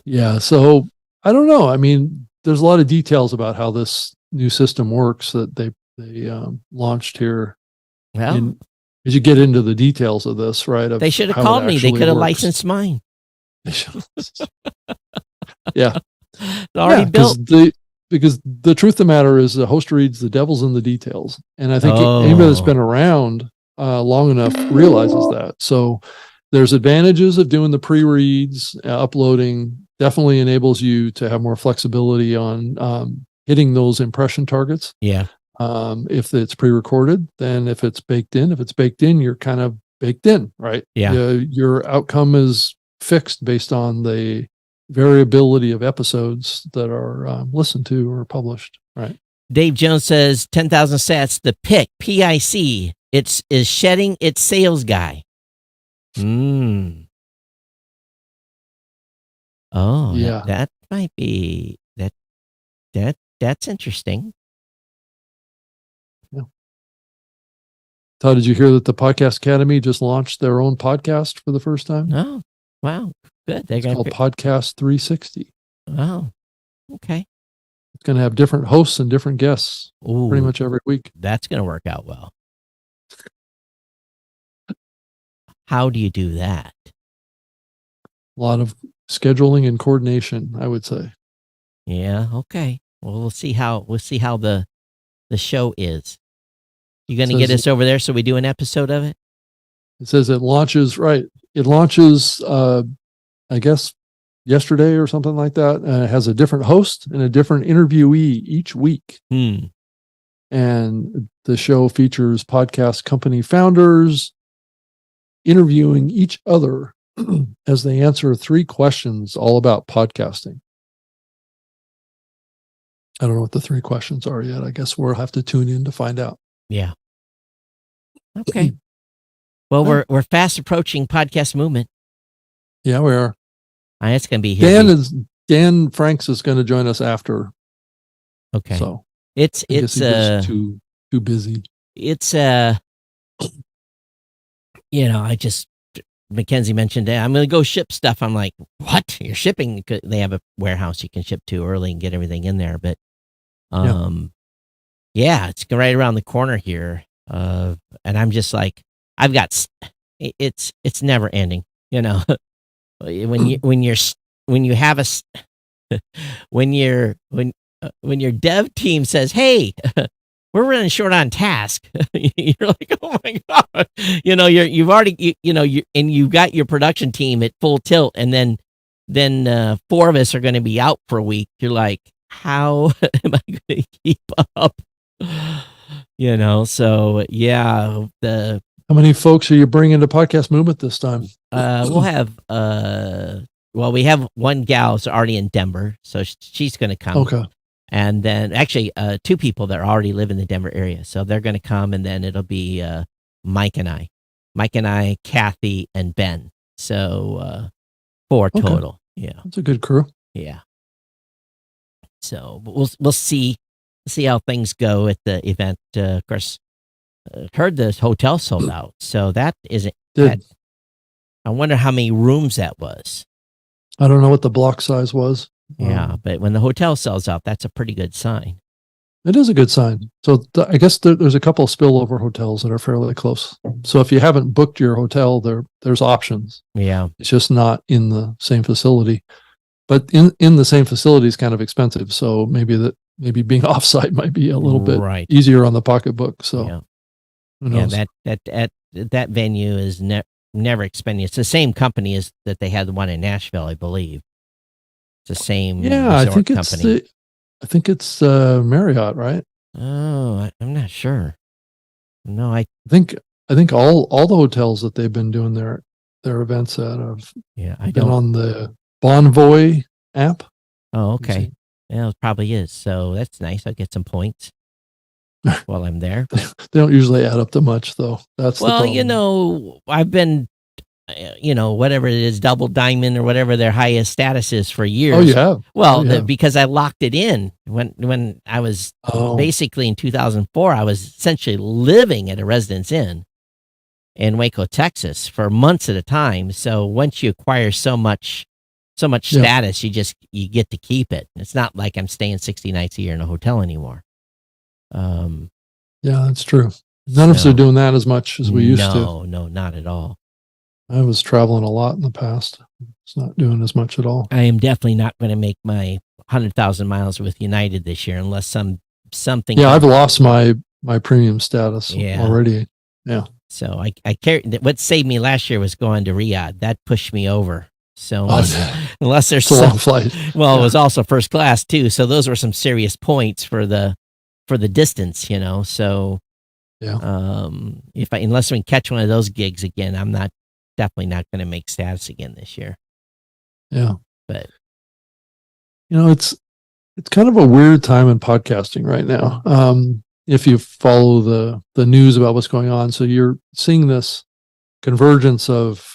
Yeah, so I don't know. I mean, there's a lot of details about how this new system works that they launched here. Well, as you get into the details of this, right? They should have called me. They could have licensed mine. Yeah. It's already built. Because the truth of the matter is the host reads the devil's in the details. And I think anybody that's been around long enough realizes that. So there's advantages of doing the pre-reads. Uploading definitely enables you to have more flexibility on hitting those impression targets. Yeah. If it's pre-recorded, then if it's baked in, you're kind of baked in, right? Yeah. Your outcome is fixed based on the variability of episodes that are listened to or published, right? Dave Jones says 10,000 sats. The PIC. Is shedding its sales guy. Oh, yeah. That might be that's interesting. Yeah. Todd, did you hear that the Podcast Academy just launched their own podcast for the first time? Oh, wow. Good. It's called Podcast 360. Oh, okay. It's going to have different hosts and different guests pretty much every week. That's going to work out well. How do you do that? A lot of scheduling and coordination, I would say. Yeah. Okay. Well, we'll see how the show is. You going to get us over there so we do an episode of it? It says it launches, right. It launches, I guess, yesterday or something like that. It has a different host and a different interviewee each week. And the show features podcast company founders interviewing each other as they answer 3 questions all about podcasting. I don't know what the 3 questions are yet. I guess we'll have to tune in to find out. Yeah. Okay. Well, we're fast approaching podcast movement. Yeah, we are. It's going to be here. Dan Franks is going to join us after. Okay. So it's too busy. It's Mackenzie mentioned that I'm going to go ship stuff. I'm like, what? You're shipping? They have a warehouse you can ship to early and get everything in there. But, it's right around the corner here. And I'm just like, it's never ending. When your dev team says, hey, we're running short on task. You're like, oh my God, you've got your production team at full tilt. And then 4 of us are going to be out for a week. You're like, how am I going to keep up? So yeah, how many folks are you bringing to Podcast Movement this time? we'll have we have one gal's already in Denver, so she's going to come. Okay. And then actually 2 people that already live in the Denver area, so they're going to come, and then it'll be Mike and I, Kathy, and Ben. So 4 total. Yeah, that's a good crew. Yeah. So we'll see how things go at the event. Of course, heard the hotel sold out, so that isn't. I wonder how many rooms that was. I don't know what the block size was. Yeah, but when the hotel sells out, that's a pretty good sign. It is a good sign. So I guess there's a couple of spillover hotels that are fairly close. So if you haven't booked your hotel, there's options. Yeah, it's just not in the same facility. But in the same facility is kind of expensive. So maybe being offsite might be a little bit easier on the pocketbook. So yeah, who knows? that venue is never expending. It's the same company as that they had the one in Nashville, I believe. It's the same resort company. I think it's Marriott, right? Oh, I'm not sure. No, I think all the hotels that they've been doing their events at have been on the Bonvoy app. Oh, okay. Yeah, it probably is. So that's nice. I'll get some points while I'm there. They don't usually add up to much, though. That's the problem. I've been, whatever it is, double diamond or whatever their highest status is for years. Oh, you have? Well, because I locked it in when I was basically in 2004, I was essentially living at a Residence Inn in Waco, Texas for months at a time. So once you acquire so much status, you get to keep it. It's not like I'm staying 60 nights a year in a hotel anymore. Yeah, that's true. None of us are doing that as much as we used to. No, not at all. I was traveling a lot in the past. It's not doing as much at all. I am definitely not going to make my 100,000 miles with United this year unless something. Yeah, I've lost my premium status already. Yeah. So I carried. What saved me last year was going to Riyadh. That pushed me over. So unless there's a long flight. Well, it was also first class too. So those were some serious points for the distance, So unless we can catch one of those gigs again, I'm definitely not going to make status again this year. Yeah. But it's kind of a weird time in podcasting right now. If you follow the news about what's going on, so you're seeing this convergence of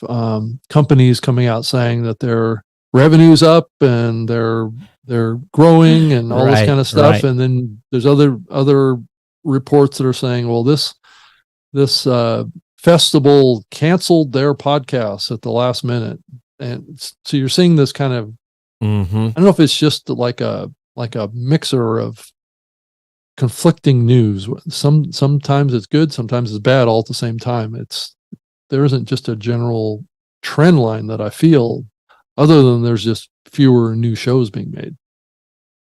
companies coming out saying that their revenue's up and they're growing and all this kind of stuff, and then there's other reports that are saying, well, this festival canceled their podcasts at the last minute, and so you're seeing this kind of I don't know if it's just like a mixer of conflicting news. Sometimes it's good, sometimes it's bad, all at the same time. There isn't just a general trend line that I feel, other than there's just fewer new shows being made.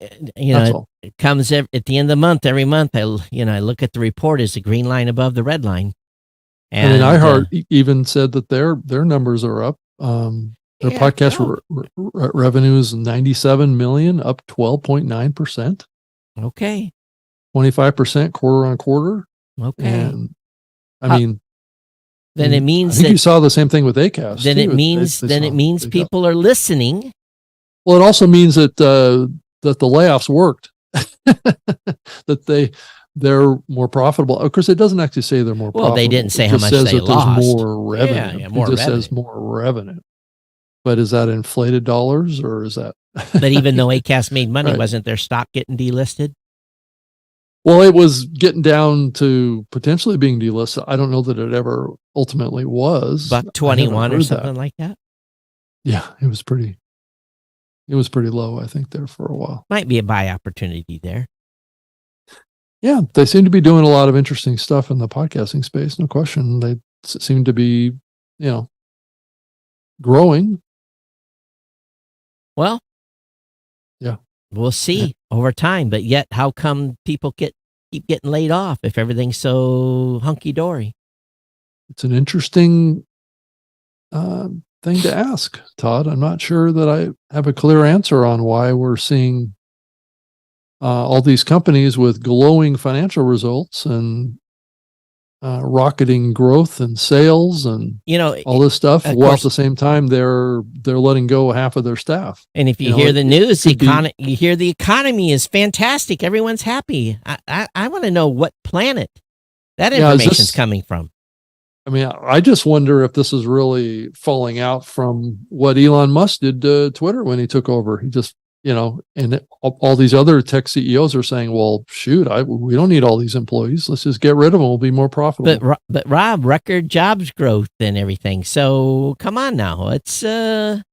It comes at the end of the month. Every month, I look at the report. Is the green line above the red line? And iHeart even said that their numbers are up. Their podcast revenue is $97 million, up 12.9%. Okay. 25% quarter on quarter. Okay. And I mean, then it means I think you saw the same thing with Acast. Then it means people are listening. Well, it also means that the layoffs worked. That they're more profitable. Of course, it doesn't actually say they're more profitable. Well, they didn't say how much they lost. There's more revenue. It just says more revenue. But is that inflated dollars, or is that? But even though Acast made money, wasn't their stock getting delisted? Well, it was getting down to potentially being delisted. I don't know that it ever ultimately was. $1.21 or something like that. Yeah, it was pretty low, I think, there for a while. Might be a buy opportunity there. Yeah, they seem to be doing a lot of interesting stuff in the podcasting space. No question. They seem to be, growing. Well, yeah, we'll see over time. But yet, how come people keep getting laid off if everything's so hunky dory? It's an interesting thing to ask, Todd. I'm not sure that I have a clear answer on why we're seeing all these companies with glowing financial results and rocketing growth and sales and all this stuff, while at the same time they're letting go half of their staff. And if you hear the news, you hear the economy is fantastic, everyone's happy. I want to know what planet that information's coming from. I mean, I just wonder if this is really falling out from what Elon Musk did to Twitter when he took over. He just, and all these other tech CEOs are saying, well, shoot, we don't need all these employees. Let's just get rid of them. We'll be more profitable. But Rob, record jobs growth and everything. So come on now. Where's the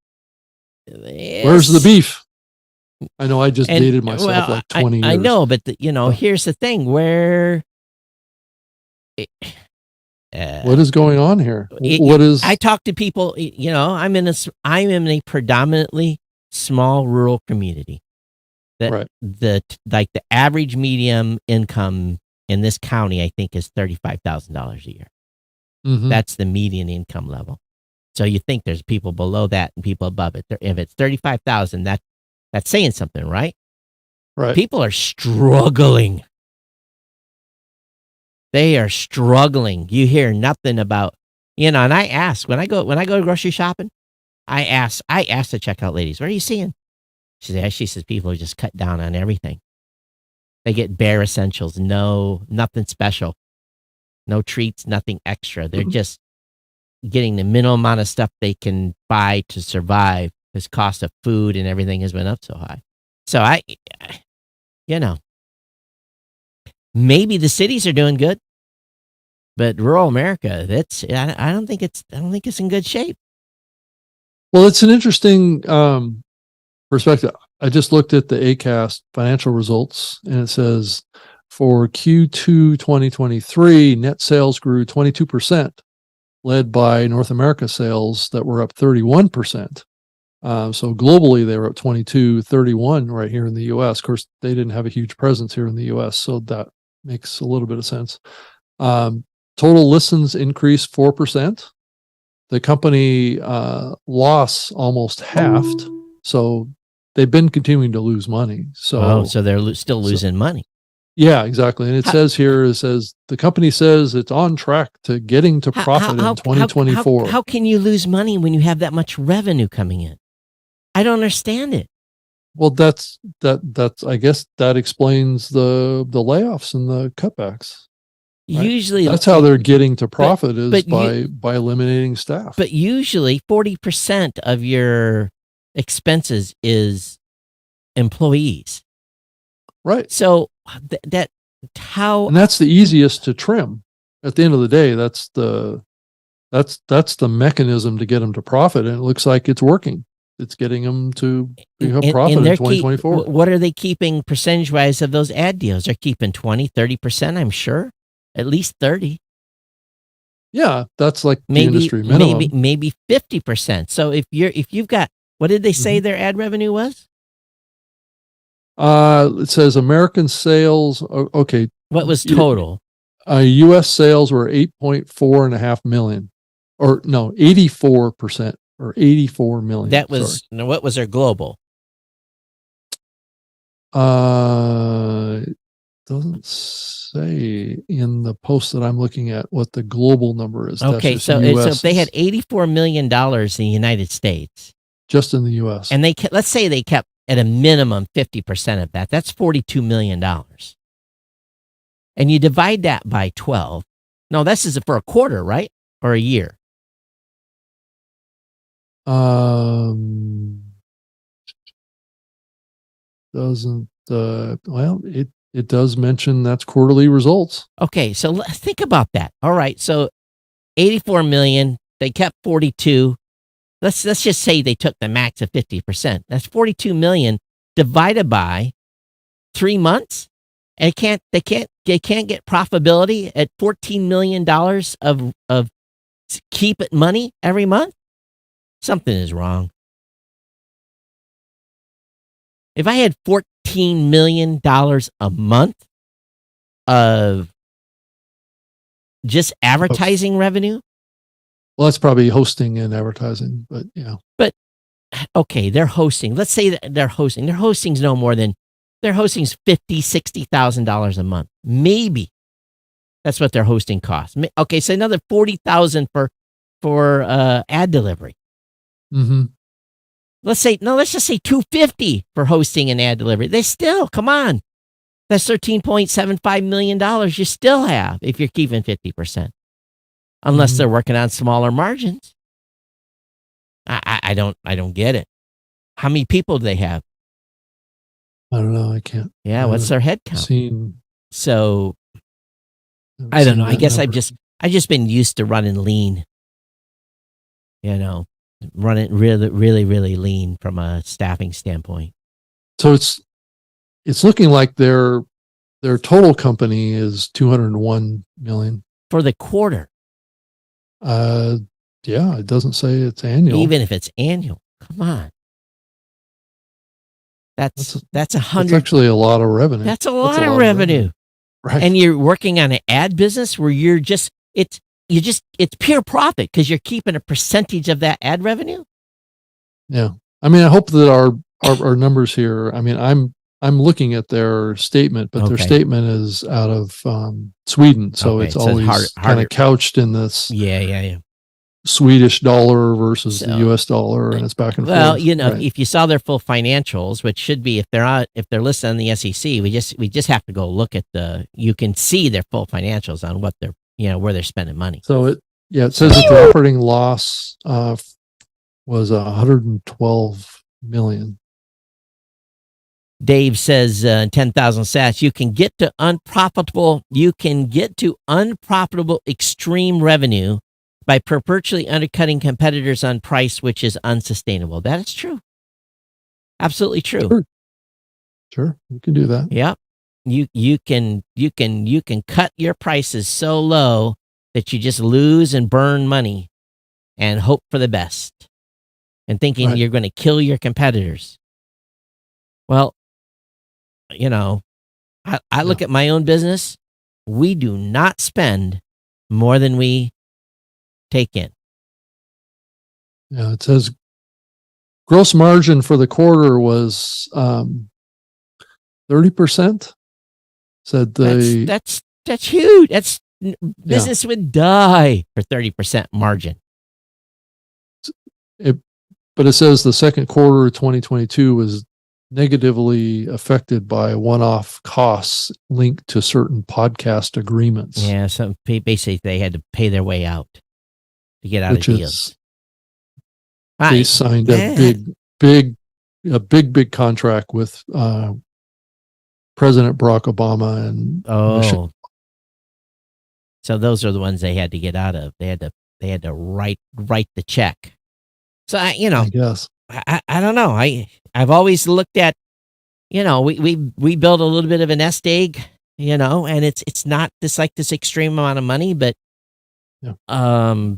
beef? I know I just dated myself like 20 years. I know, but here's the thing where... what is going on here? I talk to people, I'm in a predominantly small rural community that the average medium income in this county, I think, is $35,000 a year. Mm-hmm. That's the median income level. So you think there's people below that and people above it. If it's 35,000, that's saying something, right? Right. People are struggling. They are struggling. You hear nothing about, and I ask when I go grocery shopping, I ask the checkout ladies, what are you seeing? She says people are just cut down on everything. They get bare essentials, nothing special, no treats, nothing extra. They're just getting the minimum amount of stuff they can buy to survive because cost of food and everything has been up so high. So maybe the cities are doing good, but rural America, I don't think it's in good shape. Well, it's an interesting perspective. I just looked at the Acast financial results, and it says for Q2 2023, net sales grew 22%, led by North America sales that were up 31%. So globally, they were up 31 right here in the U.S. Of course, they didn't have a huge presence here in the U.S., so that makes a little bit of sense. Total listens increased 4%. The company loss almost halved, so they've been continuing to lose money. So they're still losing money. Yeah, exactly. And it says the company says it's on track to getting to profit in 2024. How can you lose money when you have that much revenue coming in? I don't understand it. Well, that's I guess that explains the layoffs and the cutbacks. Right? Usually that's how they're getting to profit by eliminating staff. But usually 40% of your expenses is employees. Right. So and that's the easiest to trim. At the end of the day, that's the mechanism to get them to profit, and it looks like it's working. It's getting them to become profit in 2024. What are they keeping percentage-wise of those ad deals? They're keeping 20, 30%, I'm sure. At least 30. Yeah, that's like the industry minimum. Maybe 50%. So if you've got, what did they say their ad revenue was? It says American sales. Okay. What was total? U.S. sales were 8.4.5 million, or no, 84%, or 84 million. That was what was their global? It doesn't say in the post that I'm looking at what the global number is. Okay, so if they had $84 million in the United States, just in the U.S., and let's say they kept at a minimum 50% of that, that's $42 million. And you divide that by 12. No, this is for a quarter, right? Or a year? Doesn't it does mention that's quarterly results. Okay, so think about that. All right, so 84 million, they kept 42. Let's just say they took the max of 50%. That's 42 million divided by 3 months. And they can't get profitability at $14 million of keep it money every month. Something is wrong. If I had $14 million a month of just advertising revenue. Well, that's probably hosting and advertising, but yeah. But okay, they're hosting. Let's say that they're hosting. Their hosting's no more than Their hosting's $50,000-$60,000 a month. Maybe. That's what their hosting costs. Okay, so another $40,000 for ad delivery. Mm-hmm. Let's just say $250 for hosting and ad delivery. They still, come on. That's $13.75 million you still have if you're keeping 50%. Unless they're working on smaller margins. I don't get it. How many people do they have? I don't know. I can't. Yeah, what's their head count? So I don't know. I guess I've just been used to running lean. Running really, really, really lean from a staffing standpoint. So it's looking like their total company is $201 million for the quarter. Yeah, it doesn't say it's annual. Even if it's annual, come on. That's That's 100. actually a lot of revenue. That's a lot of revenue. Right. And you're working on an ad business where it's pure profit because you're keeping a percentage of that ad revenue. Yeah. I mean, I hope that our numbers here, I mean, I'm looking at their statement, but their statement is out of Sweden. So it's always kind of couched in this Swedish dollar versus the US dollar, and it's back and forth. Well, if you saw their full financials, which should be if they're listed on the SEC, we just have to go look at you can see their full financials on what they're where they're spending money. So it says that the operating loss was $112 million. Dave says 10,000 sats. You can get to unprofitable extreme revenue by perpetually undercutting competitors on price, which is unsustainable. That is true. Absolutely true. Sure. You can do that. Yep. You can cut your prices so low that you just lose and burn money and hope for the best and thinking you're going to kill your competitors. Well, I look at my own business. We do not spend more than we take in. Yeah, it says gross margin for the quarter was 30%. Said that's huge. That's business would die for 30% margin. But it says the second quarter of 2022 was negatively affected by one-off costs linked to certain podcast agreements. Yeah, so basically they had to pay their way out to get out of deals. They signed a big contract with President Barack Obama and Michigan. So those are the ones they had to get out of. They had to write the check. So I guess I don't know. I've always looked at, we build a little bit of a nest egg, and it's not this extreme amount of money, but you got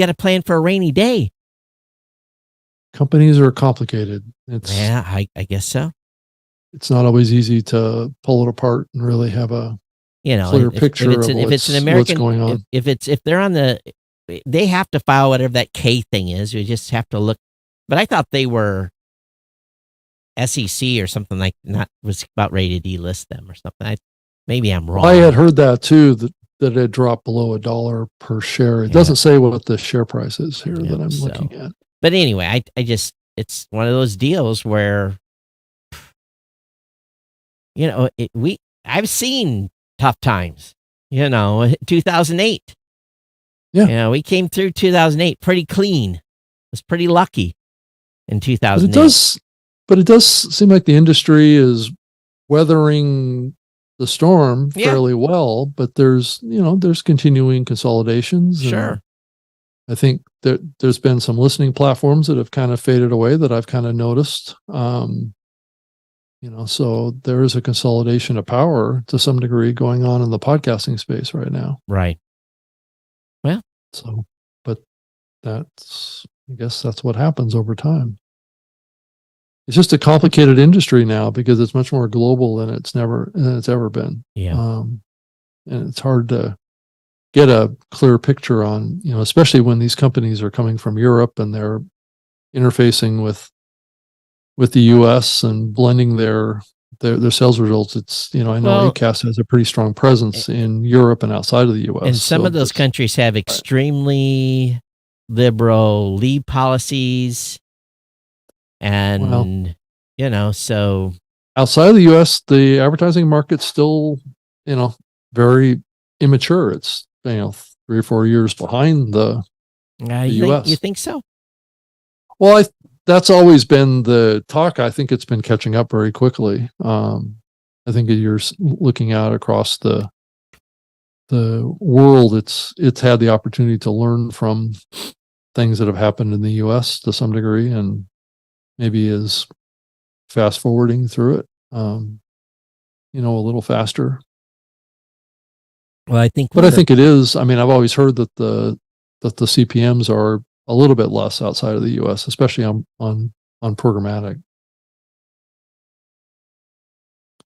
to plan for a rainy day. Companies are complicated. I guess so. It's not always easy to pull it apart and really have a clear picture of what's going on. If they're on they have to file whatever that K thing is. You just have to look. But I thought they were SEC or something was about ready to delist them or something. Maybe I'm wrong. I had heard that too, that it dropped below $1 per share. It doesn't say what the share price is here that I'm looking at. But anyway, it's one of those deals where, I've seen tough times, 2008. Yeah. We came through 2008 pretty clean. Was pretty lucky in 2008. But it does seem like the industry is weathering the storm fairly well, but there's continuing consolidations. Sure. I think there's been some listening platforms that have kind of faded away that I've kind of noticed. So there is a consolidation of power to some degree going on in the podcasting space right now. Right. Well, but I guess that's what happens over time. It's just a complicated industry now because it's much more global than it's ever been. Yeah. And it's hard to get a clear picture on, especially when these companies are coming from Europe and they're interfacing with with the U.S. and blending their sales results. It's, I know Acast has a pretty strong presence in Europe and outside of the U.S. And some of those countries have extremely liberal leave policies. And, so. Outside of the U.S., the advertising market's still, very immature. It's, 3 or 4 years behind the U.S. You think so? Well, that's always been the talk. I think it's been catching up very quickly. I think you're looking out across the world. It's had the opportunity to learn from things that have happened in the U.S. to some degree, and maybe is fast forwarding through it, a little faster. Well, I think it is. I mean, I've always heard that the CPMs are a little bit less outside of the U.S., especially on programmatic.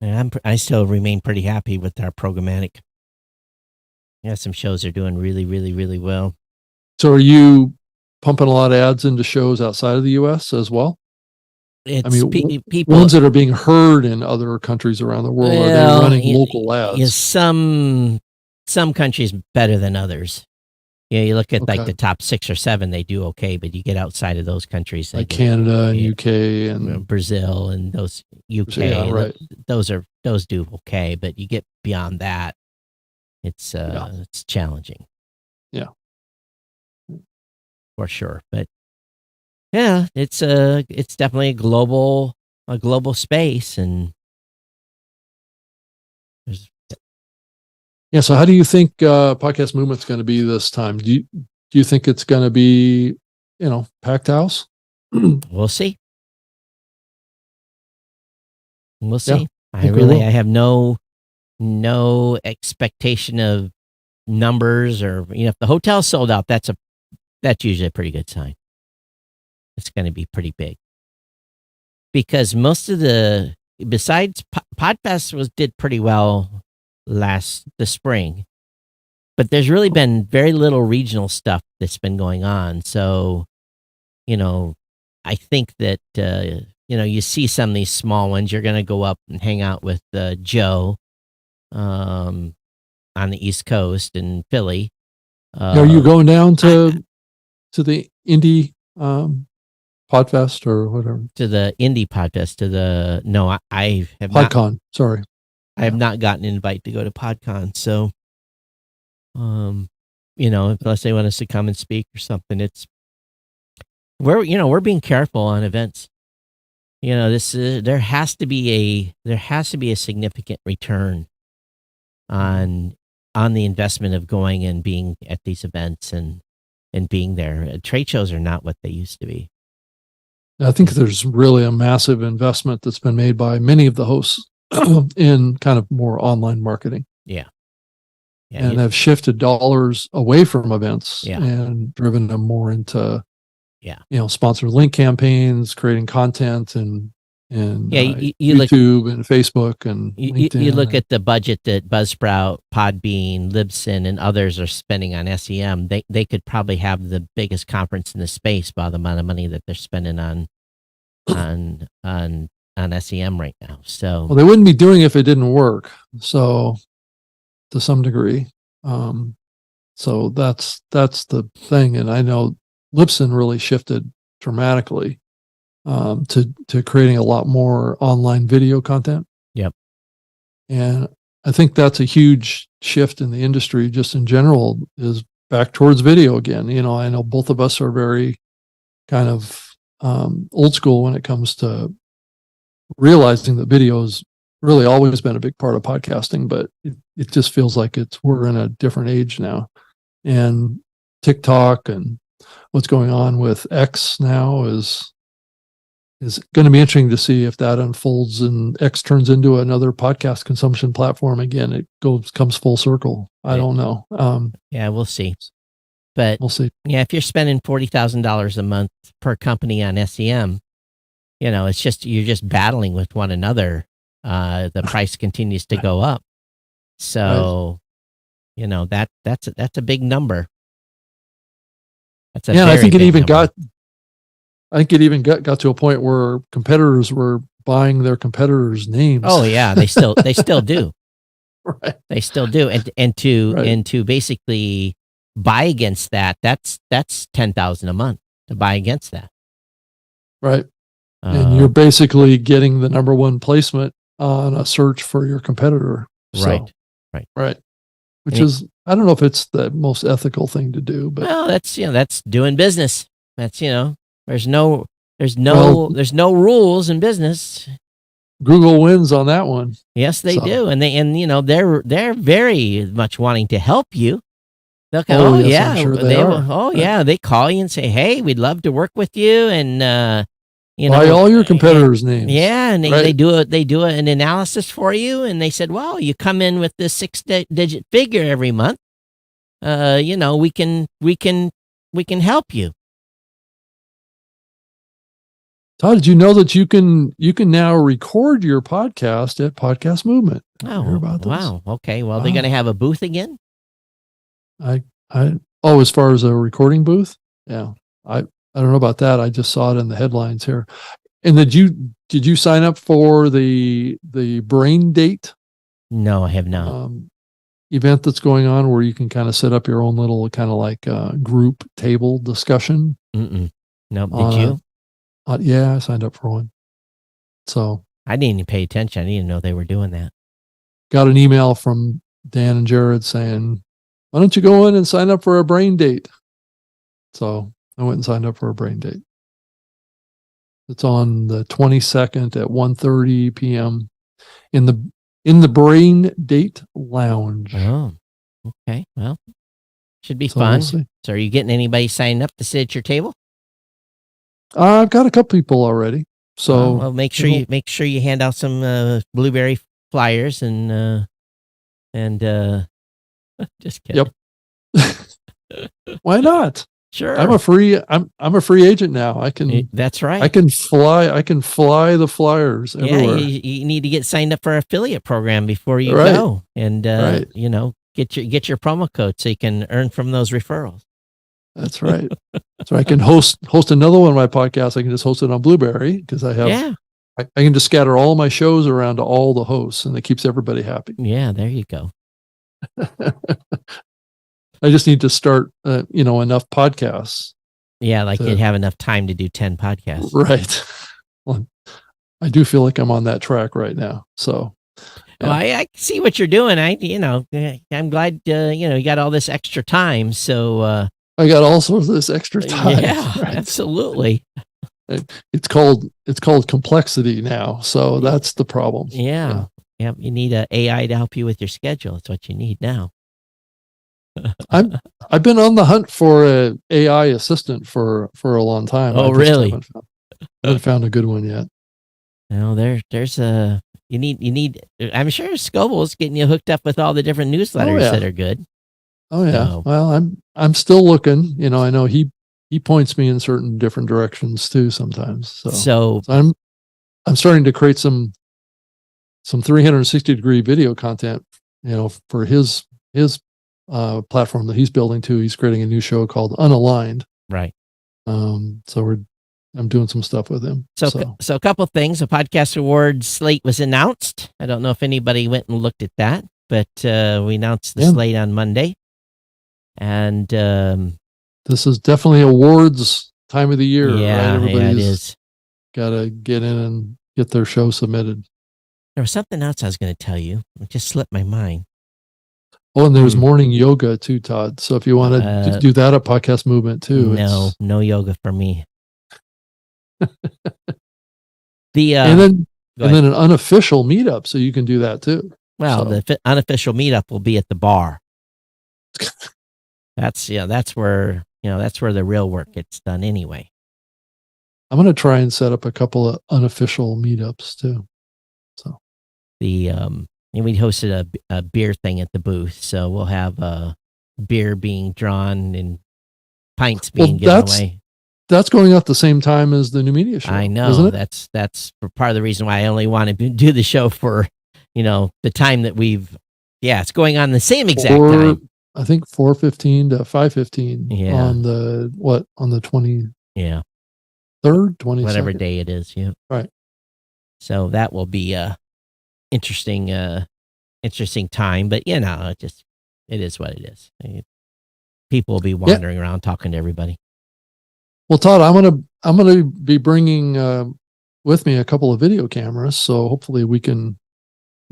And I still remain pretty happy with our programmatic. Yeah, some shows are doing really, really, really well. So, are you pumping a lot of ads into shows outside of the U.S. as well? People, ones that are being heard in other countries around the world. Are they running local ads? Some countries better than others. You look at like the top 6 or 7, they do okay, but you get outside of those countries, like Canada and UK and Brazil and those UK, right. those do okay, but you get beyond that, it's challenging. Yeah, for sure. But yeah, it's definitely a global space, and so how do you think podcast movement's going to be this time? Do you think it's going to be, packed house? We'll see. Yeah, I have no expectation of numbers, or if the hotel's sold out, that's usually a pretty good sign. It's going to be pretty big, because most of besides Podfest did pretty well the spring, but there's really been very little regional stuff that's been going on. So, I think that, you see some of these small ones, you're going to go up and hang out with Joe on the East Coast in Philly. Are you going down to the indie Podfest or whatever? To the indie Podfest, no, I have PodCon, sorry. I have not gotten an invite to go to PodCon, so, unless they want us to come and speak or something, we're being careful on events. There has to be a significant return on the investment of going and being at these events and being there. Trade shows are not what they used to be. I think there's really a massive investment that's been made by many of the hosts in kind of more online marketing. Yeah. And have shifted dollars away from events and driven them more into, sponsored link campaigns, creating content and YouTube and Facebook and LinkedIn. You look at the budget that Buzzsprout, Podbean, Libsyn, and others are spending on SEM. They could probably have the biggest conference in the space by the amount of money that they're spending on SEM right now. So, well, they wouldn't be doing it if it didn't work. So, to some degree, so that's the thing. And I know Libsyn really shifted dramatically to creating a lot more online video content. Yep. And I think that's a huge shift in the industry just in general, is back towards video again. I know both of us are very kind of old school when it comes to realizing that video has really always been a big part of podcasting, but it just feels like we're in a different age now. And TikTok and what's going on with X now is going to be interesting to see if that unfolds and X turns into another podcast consumption platform again. It comes full circle. I don't know. We'll see. But we'll see. Yeah, if you're spending $40,000 a month per company on SEM, it's just you're just battling with one another. The price continues to go up. So, that's a big number. That's a I think it even number. I think it even got to a point where competitors were buying their competitors' names. Oh yeah, they still do. Right. They still do. And to basically buy against that's $10,000 a month to buy against that. Right. And you're basically getting the number one placement on a search for your competitor. Right. So, right. Which is, I don't know if it's the most ethical thing to do, but well, that's doing business. That's, there's no rules in business. Google wins on that one. Yes, they do. And they're very much wanting to help you. They'll go, I'm sure they are. They call you and say, "Hey, we'd love to work with you," and buy all your competitors' names. Yeah, and they do an analysis for you, and they said, "Well, you come in with this 6-digit figure every month. We can help you." Todd, did you know that you can now record your podcast at Podcast Movement? Oh, about this? Wow. Okay. Well, they're going to have a booth again. As far as a recording booth, yeah. I don't know about that. I just saw it in the headlines here. And did you sign up for the Brain Date? No, I have not. Event that's going on where you can kind of set up your own little kind of like group table discussion. No, did you? Yeah, I signed up for one. So I didn't even pay attention. I didn't even know they were doing that. Got an email from Dan and Jared saying, "Why don't you go in and sign up for a Brain Date?" So I went and signed up for a Brain Date. It's on the 22nd at 1:30 p.m. in the Brain Date Lounge. Oh, okay. Well, should be fun. We'll see. So are you getting anybody signed up to sit at your table? I've got a couple people already. So well, make sure you hand out some blueberry flyers and just kidding. Yep. Why not? Sure. I'm a free agent now. I can. That's right. I can fly the flyers everywhere. Yeah, you need to get signed up for an affiliate program before you go, and get your promo code so you can earn from those referrals. That's right. So I can host another one of my podcasts. I can just host it on Blueberry because I have. Yeah. I can just scatter all my shows around to all the hosts, and it keeps everybody happy. Yeah, there you go. I just need to start, enough podcasts. Yeah, like you'd have enough time to do 10 podcasts. Right. Well, I do feel like I'm on that track right now. So, yeah. Well, I see what you're doing. I'm glad you got all this extra time. So I got all sorts of this extra time. Yeah, right? Absolutely. It's called complexity now. So that's the problem. Yeah. You need an AI to help you with your schedule. That's what you need now. I've been on the hunt for an AI assistant for a long time. Oh, really? Haven't found a good one yet. No, there's a you need. I'm sure Scoble's getting you hooked up with all the different newsletters that are good. Oh yeah. So, well, I'm still looking. I know he points me in certain different directions too sometimes. So I'm starting to create some 360-degree video content. For his platform that he's building too. He's creating a new show called Unaligned. Right. So I'm doing some stuff with him. So a couple of things. A podcast awards slate was announced. I don't know if anybody went and looked at that, but we announced the slate on Monday. And this is definitely awards time of the year. Yeah, right? it is. Got to get in and get their show submitted. There was something else I was going to tell you. It just slipped my mind. Oh, and there's morning yoga too, Todd. So if you want to do that at Podcast Movement too. No yoga for me. And then an unofficial meetup, so you can do that too. Well, the unofficial meetup will be at the bar. That's where the real work gets done anyway. I'm going to try and set up a couple of unofficial meetups too. So and we hosted a beer thing at the booth, so we'll have beer being drawn and pints being given away. That's going out the same time as the new media show. I know, isn't it? That's part of the reason why I only want to do the show for the time that we've. Yeah, it's going on the same exact time. I think 4:15 to 5:15 on the 20. Yeah. 3rd, 22nd. Whatever day it is. Yeah. Right. So that will be a interesting time, but it is what it is. People will be wandering around talking to everybody. Well, Todd, I'm gonna be bringing with me a couple of video cameras, so hopefully we can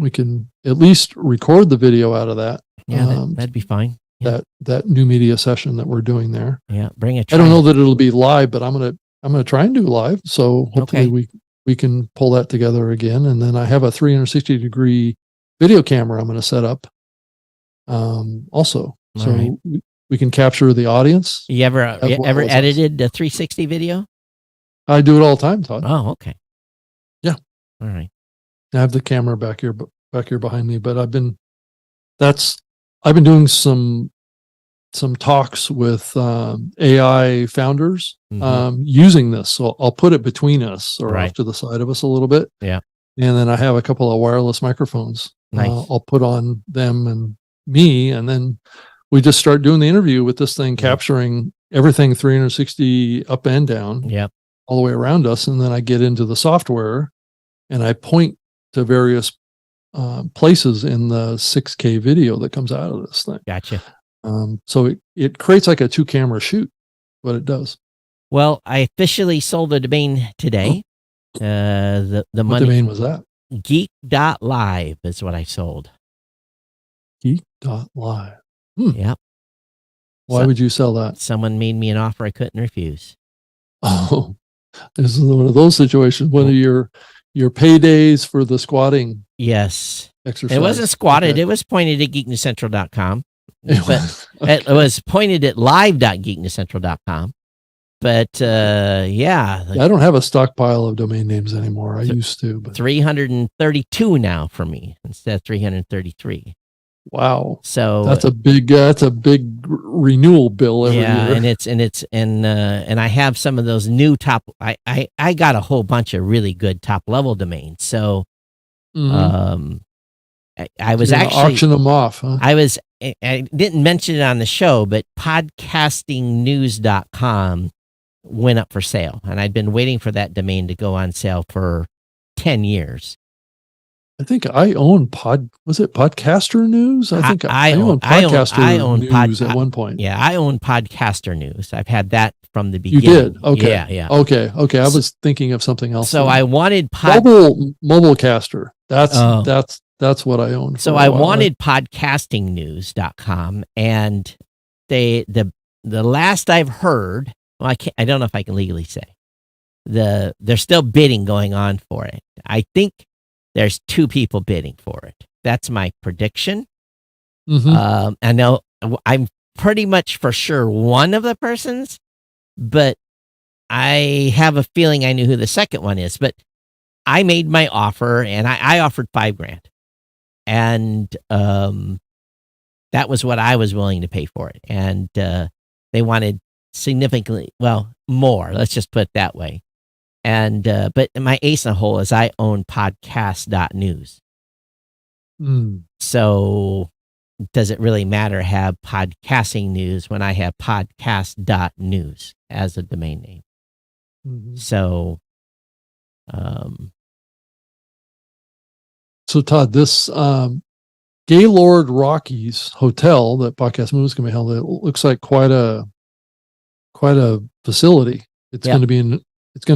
at least record the video out of that. Yeah, that'd be fine. Yeah. That new media session that we're doing there. Yeah, bring a. I don't know that it'll be live, but I'm gonna try and do live. So hopefully we can pull that together again. And then I have a 360-degree video camera I'm going to set up. Also, so right. we can capture the audience. You ever edited a 360 video? I do it all the time, Todd. Oh, okay. Yeah. All right. I have the camera back here behind me, but I've been doing some talks with AI founders using this. So I'll put it between us or off to the side of us a little bit. Yeah. And then I have a couple of wireless microphones. Nice. I'll put on them and me, and then we just start doing the interview with this thing, capturing everything 360 up and down, all the way around us. And then I get into the software and I point to various places in the 6K video that comes out of this thing. Gotcha. So it creates like a 2-camera shoot, what it does. Well, I officially sold a domain today. The what money domain was that? Geek.live is what I sold. Geek.live. Yep. Why would you sell that? Someone made me an offer I couldn't refuse. Oh, this is one of those situations. One of your paydays for the squatting. Yes. Exercise. It wasn't squatted. Okay. It was pointed at geeknewscentral.com. But it was pointed at live.geeknewscentral.com. But I don't have a stockpile of domain names anymore. I used to, but 332 now for me instead of 333. Wow. So that's a big renewal bill every year. And I have some of those new top. I got a whole bunch of really good top level domains. So I was actually auction them off. Huh? I didn't mention it on the show, but podcastingnews.com went up for sale, and I'd been waiting for that domain to go on sale for 10 years. I think I own Podcaster News? I think I own Podcaster News at one point. Yeah, I own Podcaster News. I've had that from the beginning. You did? Okay. Yeah. Okay. I was thinking of something else. So I wanted Mobilecaster. That's what I owned. So I wanted podcastingnews.com, and the last I've heard, well, I don't know if I can legally say, there's still bidding going on for it. I think there's 2 people bidding for it. That's my prediction. I know I'm pretty much for sure one of the persons, but I have a feeling I knew who the second one is. But I made my offer, and I offered $5,000. And that was what I was willing to pay for it. And they wanted significantly, more. Let's just put it that way. And but my ace in the hole is I own podcast.news. So does it really matter have podcasting news when I have podcast.news as a domain name? So Todd, this Gaylord Rockies hotel that Podcast Moves can be held at looks like quite a facility. It's going to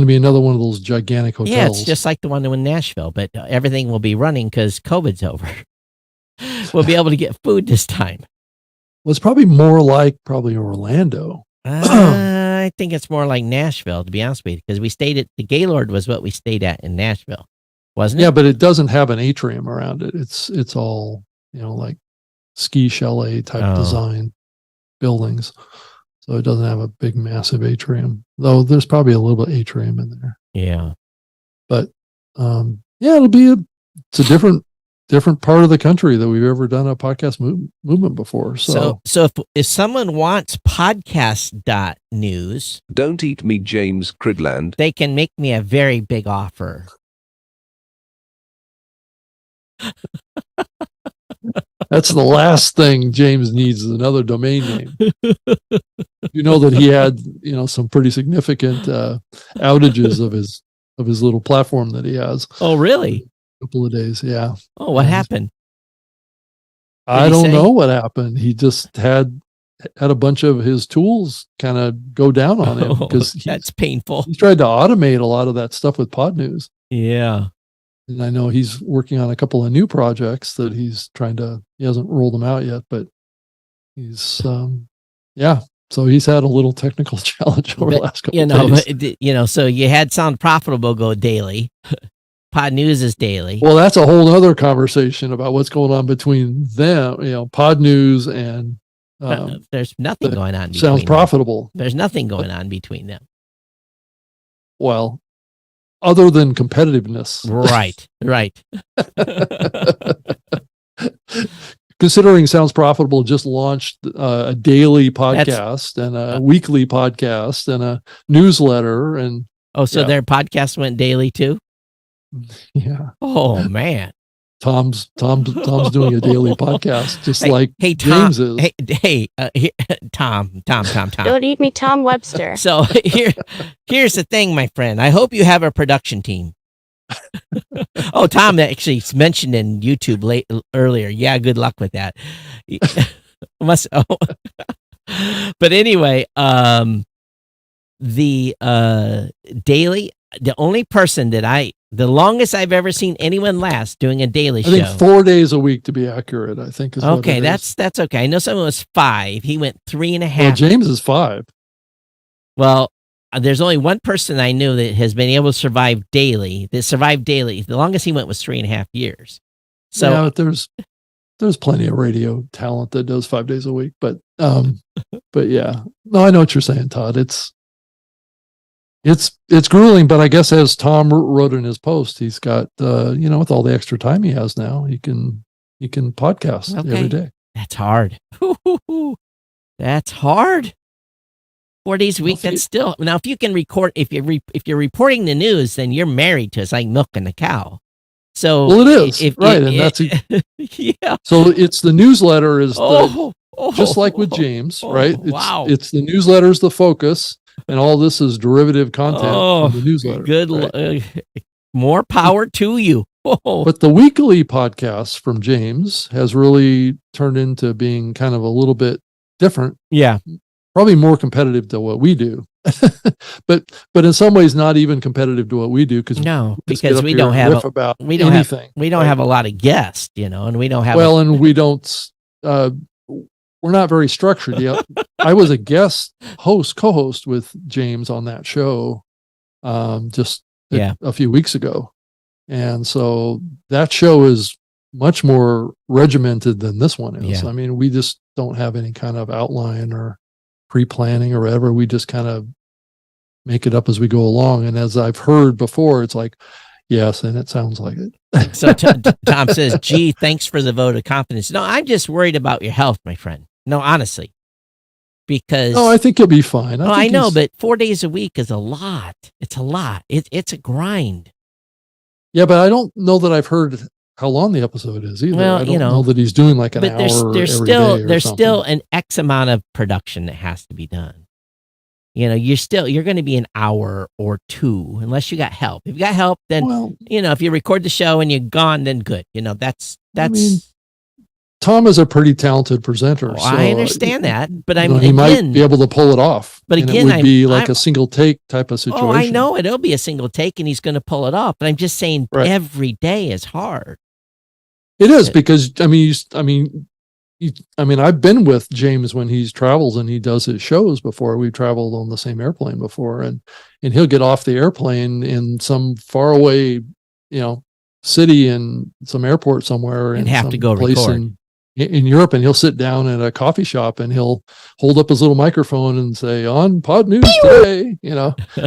be another one of those gigantic hotels. Yeah, it's just like the one in Nashville, but everything will be running because COVID's over. We'll be able to get food this time. Well, it's probably more like Orlando. I think it's more like Nashville, to be honest with you, because we stayed at the Gaylord was what we stayed at in Nashville, wasn't it? Yeah, but it doesn't have an atrium around it. It's all like ski chalet type design buildings. So it doesn't have a big, massive atrium, though there's probably a little bit of atrium in there. Yeah. But it's a different part of the country that we've ever done a podcast movement before. So if someone wants podcast.news, don't eat me, James Cridland, they can make me a very big offer. That's the last thing James needs is another domain name. You know that he had, some pretty significant outages of his little platform that he has. Oh, really? A couple of days, yeah. Oh, what happened? I don't know what happened. He just had a bunch of his tools kind of go down on him because that's painful. He tried to automate a lot of that stuff with Pod News. Yeah. And I know he's working on a couple of new projects that he hasn't rolled them out yet, but he's, so he's had a little technical challenge over the last couple of days. So you had Sound Profitable go daily. Pod News is daily. Well, that's a whole other conversation about what's going on between them, Pod News and there's nothing going on between Sounds Profitable. There's nothing going on between them. Well, other than competitiveness. Right. Considering Sounds Profitable just launched a daily podcast and a weekly podcast and a newsletter. And their podcast went daily too? Yeah. Oh, man. Tom's doing a daily podcast, just like Tom, James is. Tom. Don't eat me, Tom Webster. So here's the thing, my friend. I hope you have a production team. Tom actually mentioned in YouTube earlier. Yeah, good luck with that. But anyway, the daily. The only person the longest I've ever seen anyone last doing a daily show. I think 4 days a week to be accurate, I think is okay. What it That's okay. I know someone was 5. He went 3.5. Well, James is 5. Well, there's only one person I knew that has been able to survive daily. The longest he went was 3.5 years. So yeah, but there's plenty of radio talent that does 5 days a week. But yeah, no, I know what you're saying, Todd. It's grueling, but I guess as Tom wrote in his post, he's got with all the extra time he has now, he can podcast every day. That's hard. That's hard. 4 days a week. That's still now. If you can record, if you're reporting the news, then you're married to us, like milking a cow. So it is right, and that's yeah. So it's the newsletter is just like with James, right? It's the newsletter is the focus. And all this is derivative content from the newsletter. Good, more power to you. But the weekly podcast from James has really turned into being kind of a little bit different. Yeah, probably more competitive to what we do, but in some ways not even competitive to what we do because we don't have anything. We don't have a lot of guests, and we don't have and we don't. We're not very structured yet. I was a guest co-host with James on that show just a few weeks ago. And so that show is much more regimented than this one is. Yeah. I mean, we just don't have any kind of outline or pre-planning or whatever. We just kind of make it up as we go along. And as I've heard before, it's like, yes, and it sounds like it. So Tom says, gee, thanks for the vote of confidence. No, I'm just worried about your health, my friend. No, honestly, because I think you'll be fine. I know, but 4 days a week is a lot. It's a lot. It's a grind. Yeah, but I don't know that I've heard how long the episode is either. Well, I don't know that he's doing like an hour. There's still an X amount of production that has to be done. You're going to be an hour or two unless you got help. If you got help, then if you record the show and you're gone, then good. That's. I mean, Tom is a pretty talented presenter. So, I understand that, but he might be able to pull it off. But again, it would be like a single take type of situation. Oh, I know it'll be a single take, and he's going to pull it off. But I'm just saying, every day is hard. It is because I've been with James when he travels and he does his shows before. We've traveled on the same airplane before, and he'll get off the airplane in some faraway, city in some airport somewhere and have to go record. In Europe, and he'll sit down at a coffee shop and he'll hold up his little microphone and say, on Pod News today,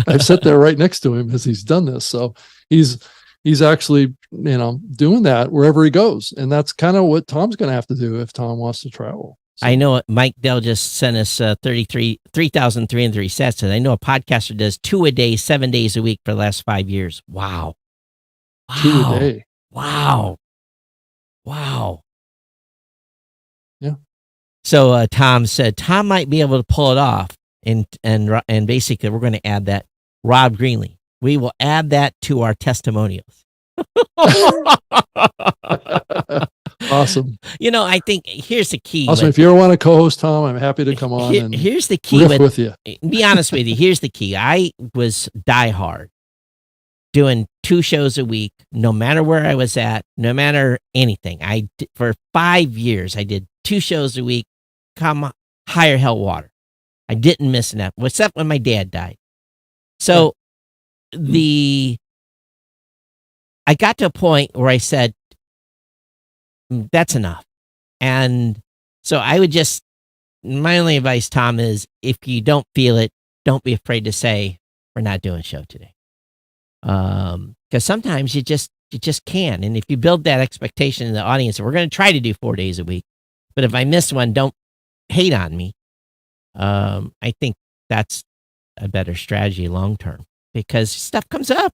I've sat there right next to him as he's done this. So he's actually, doing that wherever he goes. And that's kind of what Tom's going to have to do if Tom wants to travel. So. I know Mike Dell just sent us 3,303 sets. And I know a podcaster does 2 a day, 7 days a week for the last 5 years. Wow. 2 a day. Wow. So Tom said Tom might be able to pull it off, and basically we're going to add that Rob Greenlee. We will add that to our testimonials. Awesome. I think here's the key. Awesome. If you ever want to co-host, Tom, I'm happy to come on and here's the key with you. Be honest with you. Here's the key. I was diehard, doing 2 shows a week, no matter where I was at, no matter anything. For 5 years, I did 2 shows a week, come higher hell water. I didn't miss an episode, except when my dad died. So I got to a point where I said, that's enough. And so I would my only advice, Tom, is if you don't feel it, don't be afraid to say, we're not doing a show today. Because sometimes you just can. And if you build that expectation in the audience, we're going to try to do 4 days a week, but if I miss one, don't hate on me. I think that's a better strategy long term, because stuff comes up.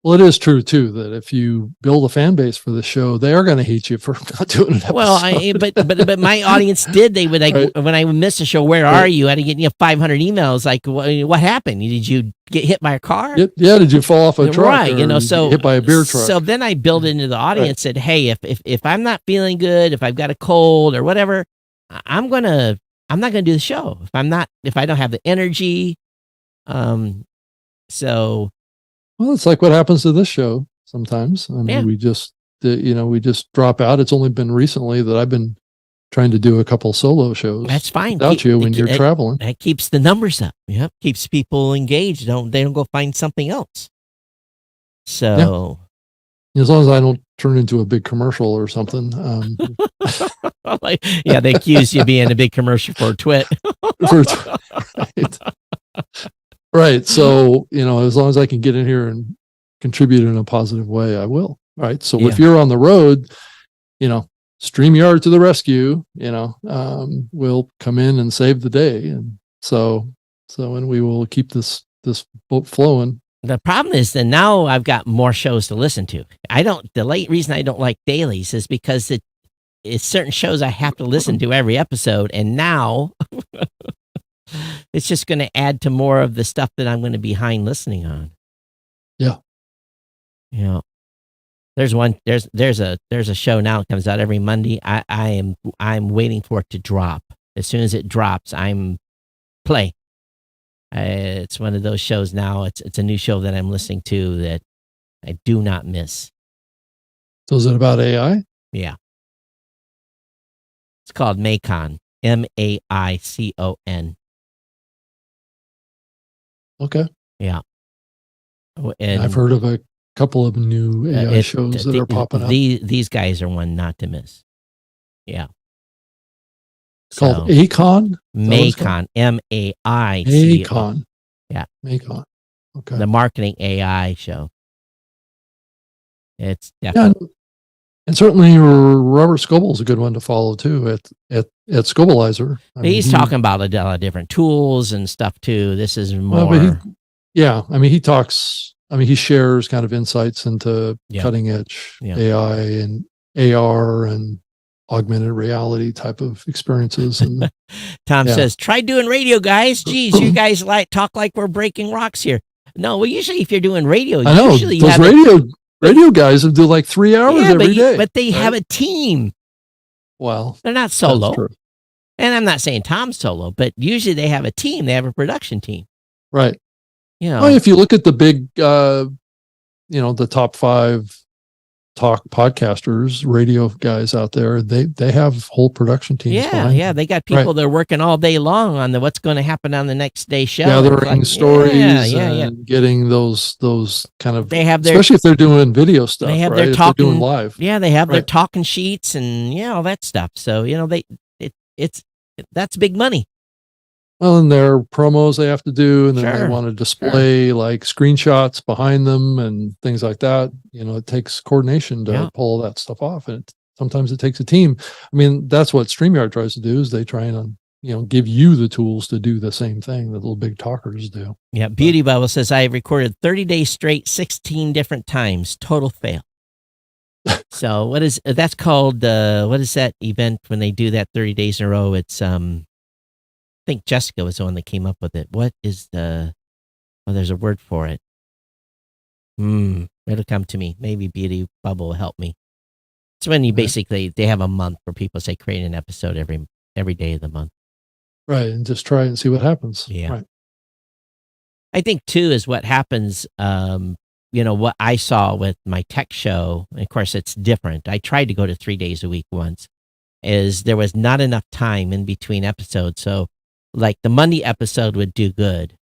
Well, it is true too that if you build a fan base for the show, they are going to hate you for not doing an episode. Well, but my audience did. They would when I would miss a show. Where are you? I had to get 500 emails. Like, what happened? Did you get hit by a car? Yeah. Did you fall off a truck? Right. So hit by a beer truck. So then I build into the audience. Said, hey, if I'm not feeling good, if I've got a cold or whatever, I'm not gonna do the show. If I don't have the energy, so. Well, it's like what happens to this show sometimes. I mean, we just drop out. It's only been recently that I've been trying to do a couple solo shows. That's fine. Without you when you're traveling. That keeps the numbers up. Yep. Keeps people engaged. They don't go find something else. So. Yeah. As long as I don't turn into a big commercial or something. They accuse you of being a big commercial for Twit. Right. Right. So, as long as I can get in here and contribute in a positive way, I will. Right. So if you're on the road, StreamYard to the rescue, will come in and save the day. And and we will keep this boat flowing. The problem is that now I've got more shows to listen to. The late reason I don't like dailies is because it's certain shows I have to listen to every episode. And now it's just going to add to more of the stuff that I'm going to be behind listening on. Yeah. There's a show now that comes out every Monday. I'm waiting for it to drop. As soon as it drops, I'm play. It's one of those shows now. It's a new show that I'm listening to that I do not miss. So is it about AI? Yeah. It's called Macon. Maicon. Okay. Yeah. And I've heard of a couple of new AI shows that are popping up. These guys are one not to miss. Yeah. It's called Acon? Macon. Maicon. Macon. Yeah. Macon. Okay. The marketing AI show. It's definitely. And certainly Robert Scoble's a good one to follow too at Scobleizer. He's talking about a lot of different tools and stuff too. This is more. He shares kind of insights into cutting edge AI and AR and augmented reality type of experiences. And Tom says, try doing radio, guys. Geez, you guys talk like we're breaking rocks here. No, well, usually if you're doing radio, I know usually those radio guys will do like 3 hours every day. But they have a team. Well, they're not solo. And I'm not saying Tom's solo, but usually they have a team. They have a production team. Right. Well, if you look at the big, the top 5 talk podcasters, radio guys out there, they have whole production teams. Yeah. They got people that are working all day long on what's going to happen on the next day show. Gathering stories and getting those kind of, they have especially if they're doing video stuff. They have right? their If talking, they're doing live. Yeah, they have their talking sheets and all that stuff. So, that's big money. Well, and there are promos they have to do, and then they want to display like screenshots behind them and things like that. It takes coordination to pull that stuff off, and sometimes it takes a team. I mean, that's what StreamYard tries to do, is they try and give you the tools to do the same thing that little big talkers do. Yeah, Beauty Bible says I have recorded 30 days straight, 16 different times, total fail. So what is that's called? What is that event when they do that 30 days in a row? It's I think Jessica was the one that came up with it. What is the? Oh, there's a word for it. It'll come to me. Maybe Beauty Bubble will help me. It's when you basically they have a month where people say create an episode every day of the month. Right, and just try and see what happens. Yeah. Right. I think too is what happens. What I saw with my tech show. And of course, it's different. I tried to go to 3 days a week once. Is there was not enough time in between episodes, so like the Monday episode would do good,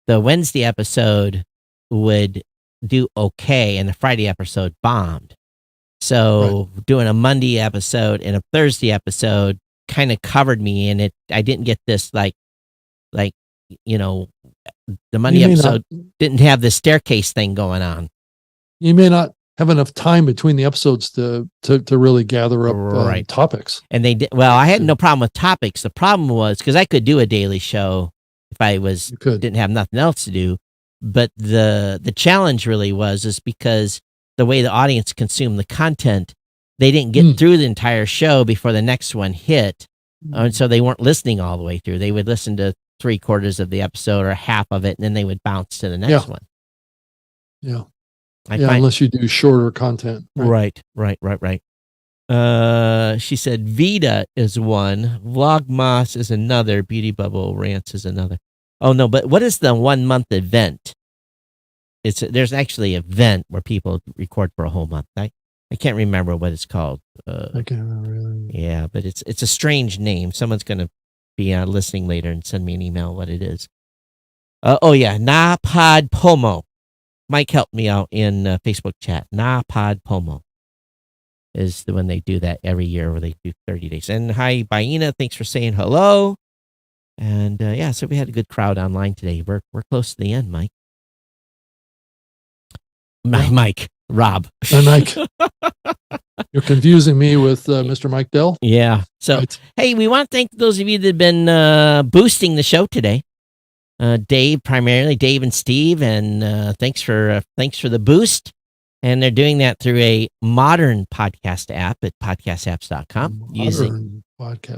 the Wednesday episode would do okay, and the Friday episode bombed. So doing a Monday episode and a Thursday episode kind of covered me, and I didn't get this like the Monday episode didn't have the staircase thing going on. You may not have enough time between the episodes to really gather up topics. And they did well. I had no problem with topics. The problem was because I could do a daily show if I didn't have nothing else to do. But the challenge really was because the way the audience consumed the content, they didn't get through the entire show before the next one hit, and so they weren't listening all the way through. They would listen to 3/4 of the episode or half of it, and then they would bounce to the next one. Yeah. Unless you do shorter content. Right. She said Vita is one, Vlogmas is another, Beauty Bubble Rants is another. Oh no, but what is the 1 month event? There's actually an event where people record for a whole month. I can't remember what it's called. I can't remember. Yeah, but it's a strange name. Someone's gonna be listening later and send me an email what it is. Na Pod Pomo. Mike helped me out in Facebook chat. Na Pod Pomo is the when they do that every year where they do 30 days. And hi, Baina. Thanks for saying hello. And so we had a good crowd online today. We're close to the end, Mike. Mike, Rob. Mike. You're confusing me with Mr. Mike Dell. Yeah. So, Hey, we want to thank those of you that have been boosting the show today. Dave, primarily Dave and Steve, and thanks for the boost. And they're doing that through a modern podcast app at podcastapps.com.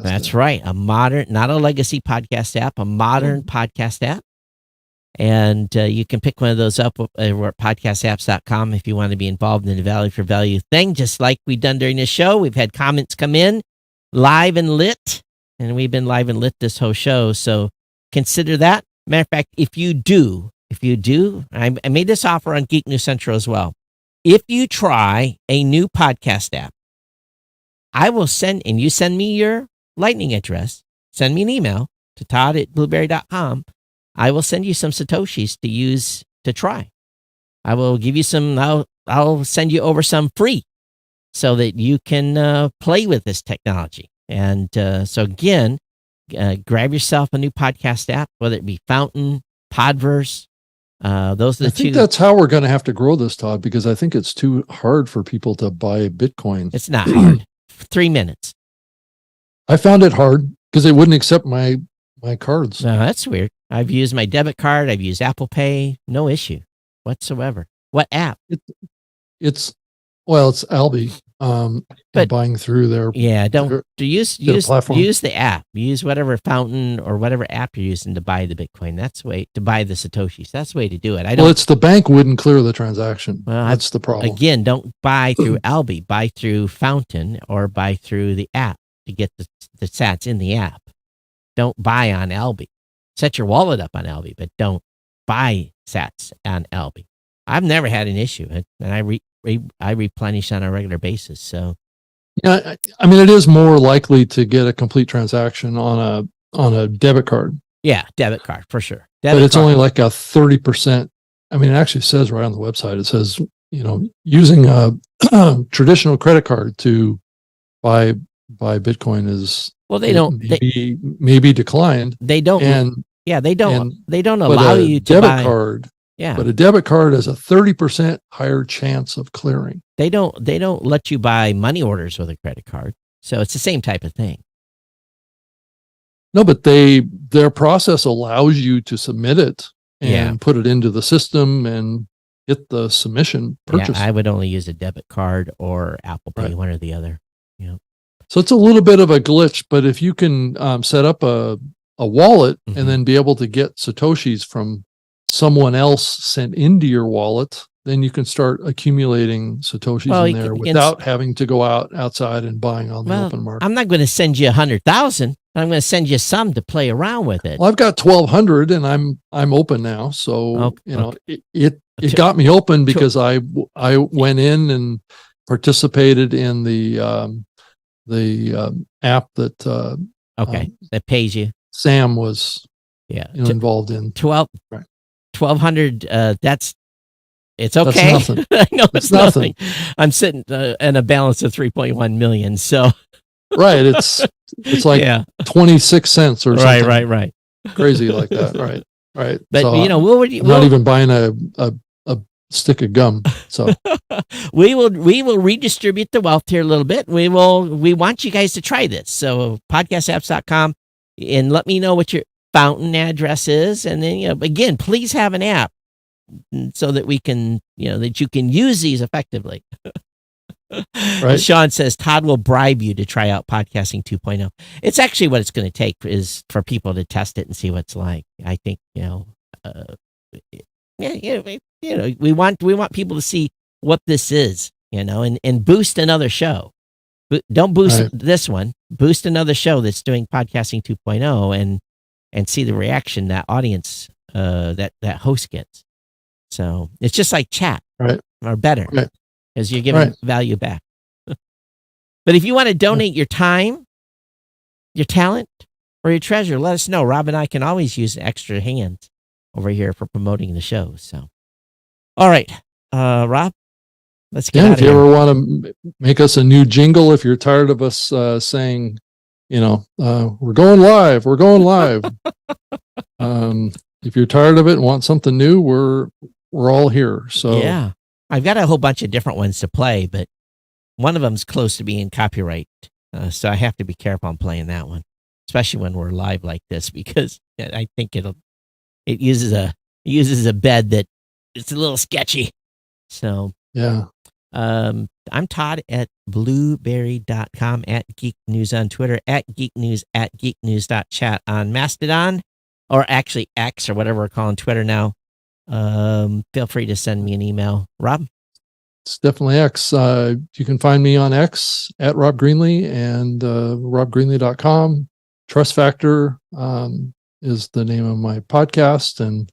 That's right, a modern, not a legacy podcast app, a modern podcast app. And you can pick one of those up at podcastapps.com if you want to be involved in the Value for Value thing, just like we've done during this show. We've had comments come in live and lit, and we've been live and lit this whole show. So consider that. Matter of fact, if you do, I made this offer on Geek News Central as well. If you try a new podcast app, I will send me your Lightning address, send me an email to todd@blueberry.com. I will send you some Satoshis to use to try. I will give you some, I'll send you over some free so that you can play with this technology. And so again, grab yourself a new podcast app, whether it be Fountain, Podverse. Those are the two. I think that's how we're going to have to grow this, Todd, because I think it's too hard for people to buy Bitcoin. It's not hard. 3 minutes. I found it hard because they wouldn't accept my cards. No, that's weird. I've used my debit card. I've used Apple Pay. No issue whatsoever. What app? It's Albi. But buying through their use the app. Use whatever Fountain or whatever app you're using to buy the Bitcoin. That's the way to buy the Satoshis. That's the way to do it. It's the bank wouldn't clear the transaction. Well, that's the problem. Again, don't buy through Albi. Buy through Fountain or buy through the app to get the sats in the app. Don't buy on Albi. Set your wallet up on Albi, but don't buy sats on Albi. I've never had an issue, and I replenish on a regular basis. So, yeah, I mean, it is more likely to get a complete transaction on a debit card. Yeah, debit card for sure. But it's only like a 30%. I mean, it actually says right on the website. It says, using a traditional credit card to buy Bitcoin is maybe declined. They don't. They don't allow you to debit buy card. Yeah. But a debit card has a 30% higher chance of clearing. They don't let you buy money orders with a credit card. So it's the same type of thing. No, but their process allows you to submit it and put it into the system, and hit the submission purchase. Yeah, I would only use a debit card or Apple Pay, Right. one or the other. Yeah. So it's a little bit of a glitch, but if you can set up a wallet Mhm. and then be able to get Satoshis from someone else sent into your wallet, then you can start accumulating Satoshis Well, in you there can- without having to go outside and buying on the Well, open market. I'm not going to send you 100,000. I'm going to send you some to play around with it. Well, I've got 1,200 and I'm open now. So, Okay. you know, it got me open because I went in and participated in the app that Okay, that pays you. Sam was Yeah, involved in. 1,200. It's That's okay. nothing. I know It's it's nothing. nothing. I'm sitting in a balance of 3.1 million. So Right. It's like yeah, 26 cents or something. right. Crazy like that. Right. But So you know, I'm not even buying a stick of gum. So we will redistribute the wealth here a little bit. We want you guys to try this. So podcastapps.com and let me know what your fountain address is. And then, again, please have an app so that we can, that you can use these effectively. Right. Sean says Todd will bribe you to try out podcasting 2.0. It's actually what it's going to take is for people to test it and see what it's like. I think, we want people to see what this is, and boost another show. Don't boost this one. Boost another show that's doing podcasting 2.0 and see the reaction that audience that host gets. So it's just like chat, right, or better, right, because you're giving value back. But if you want to donate your time, your talent, or your treasure, let us know. Rob and I can always use extra hands over here for promoting the show. So, all right, Rob, let's get out of if you here. ever want to make us a new jingle, if you're tired of us saying, we're going live, if you're tired of it and want something new, we're all here. So yeah, I've got a whole bunch of different ones to play, but one of them's close to being copyright, so I have to be careful on playing that one, especially when we're live like this, because I think it uses a bed that it's a little sketchy. So yeah. I'm Todd at blueberry.com, at Geek News on Twitter, at Geek News, at geeknews.chat on Mastodon, or actually X, or whatever we're calling Twitter now. Feel free to send me an email. Rob? It's definitely X. You can find me on X at Rob Greenlee and robgreenlee.com. Trust Factor is the name of my podcast, and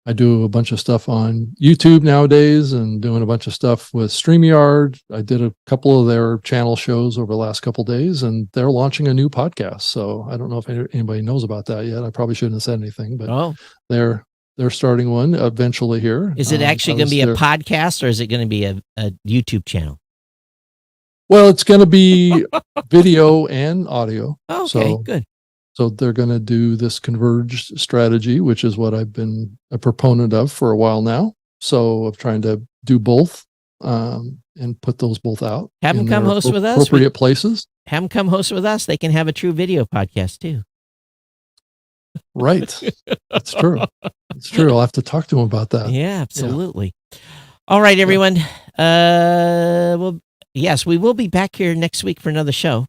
I do a bunch of stuff on YouTube nowadays and doing a bunch of stuff with StreamYard. I did a couple of their channel shows over the last couple of days, and they're launching a new podcast. So I don't know if anybody knows about that yet. I probably shouldn't have said anything, but they're starting one eventually here. Is it actually going to be a podcast, or is it going to be a YouTube channel? Well, it's going to be video and audio. Oh, okay, good. So they're going to do this converged strategy, which is what I've been a proponent of for a while now. So of trying to do both and put those both out. Have them come host with us. Appropriate places. Have them come host with us. They can have a true video podcast too. Right. That's true. It's true. I'll have to talk to them about that. Yeah, absolutely. Yeah. All right, everyone. Well, yes, we will be back here next week for another show.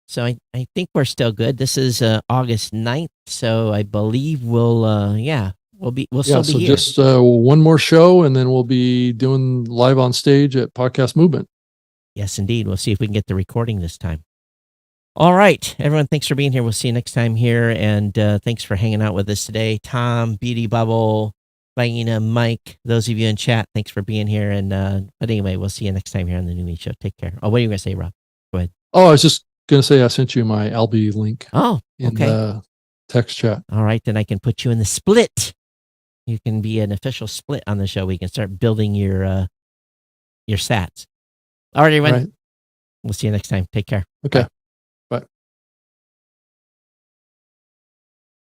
So I think we're still good. This is August 9th, so I believe we'll still be here. Just one more show, and then we'll be doing live on stage at Podcast Movement. Yes, indeed. We'll see if we can get the recording this time. All right, everyone, thanks for being here. We'll see you next time here, and thanks for hanging out with us today. Tom, Beauty Bubble, Vaina, Mike, those of you in chat, thanks for being here. And but anyway, we'll see you next time here on the New Me Show. Take care. Oh, what are you going to say, Rob? Go ahead. Oh, I was just going to say I sent you my Albi link. Oh, okay. In the text chat. All right, then I can put you in the split. You can be an official split on the show. We can start building your sats. All right, everyone. Right. We'll see you next time. Take care. Okay. Bye.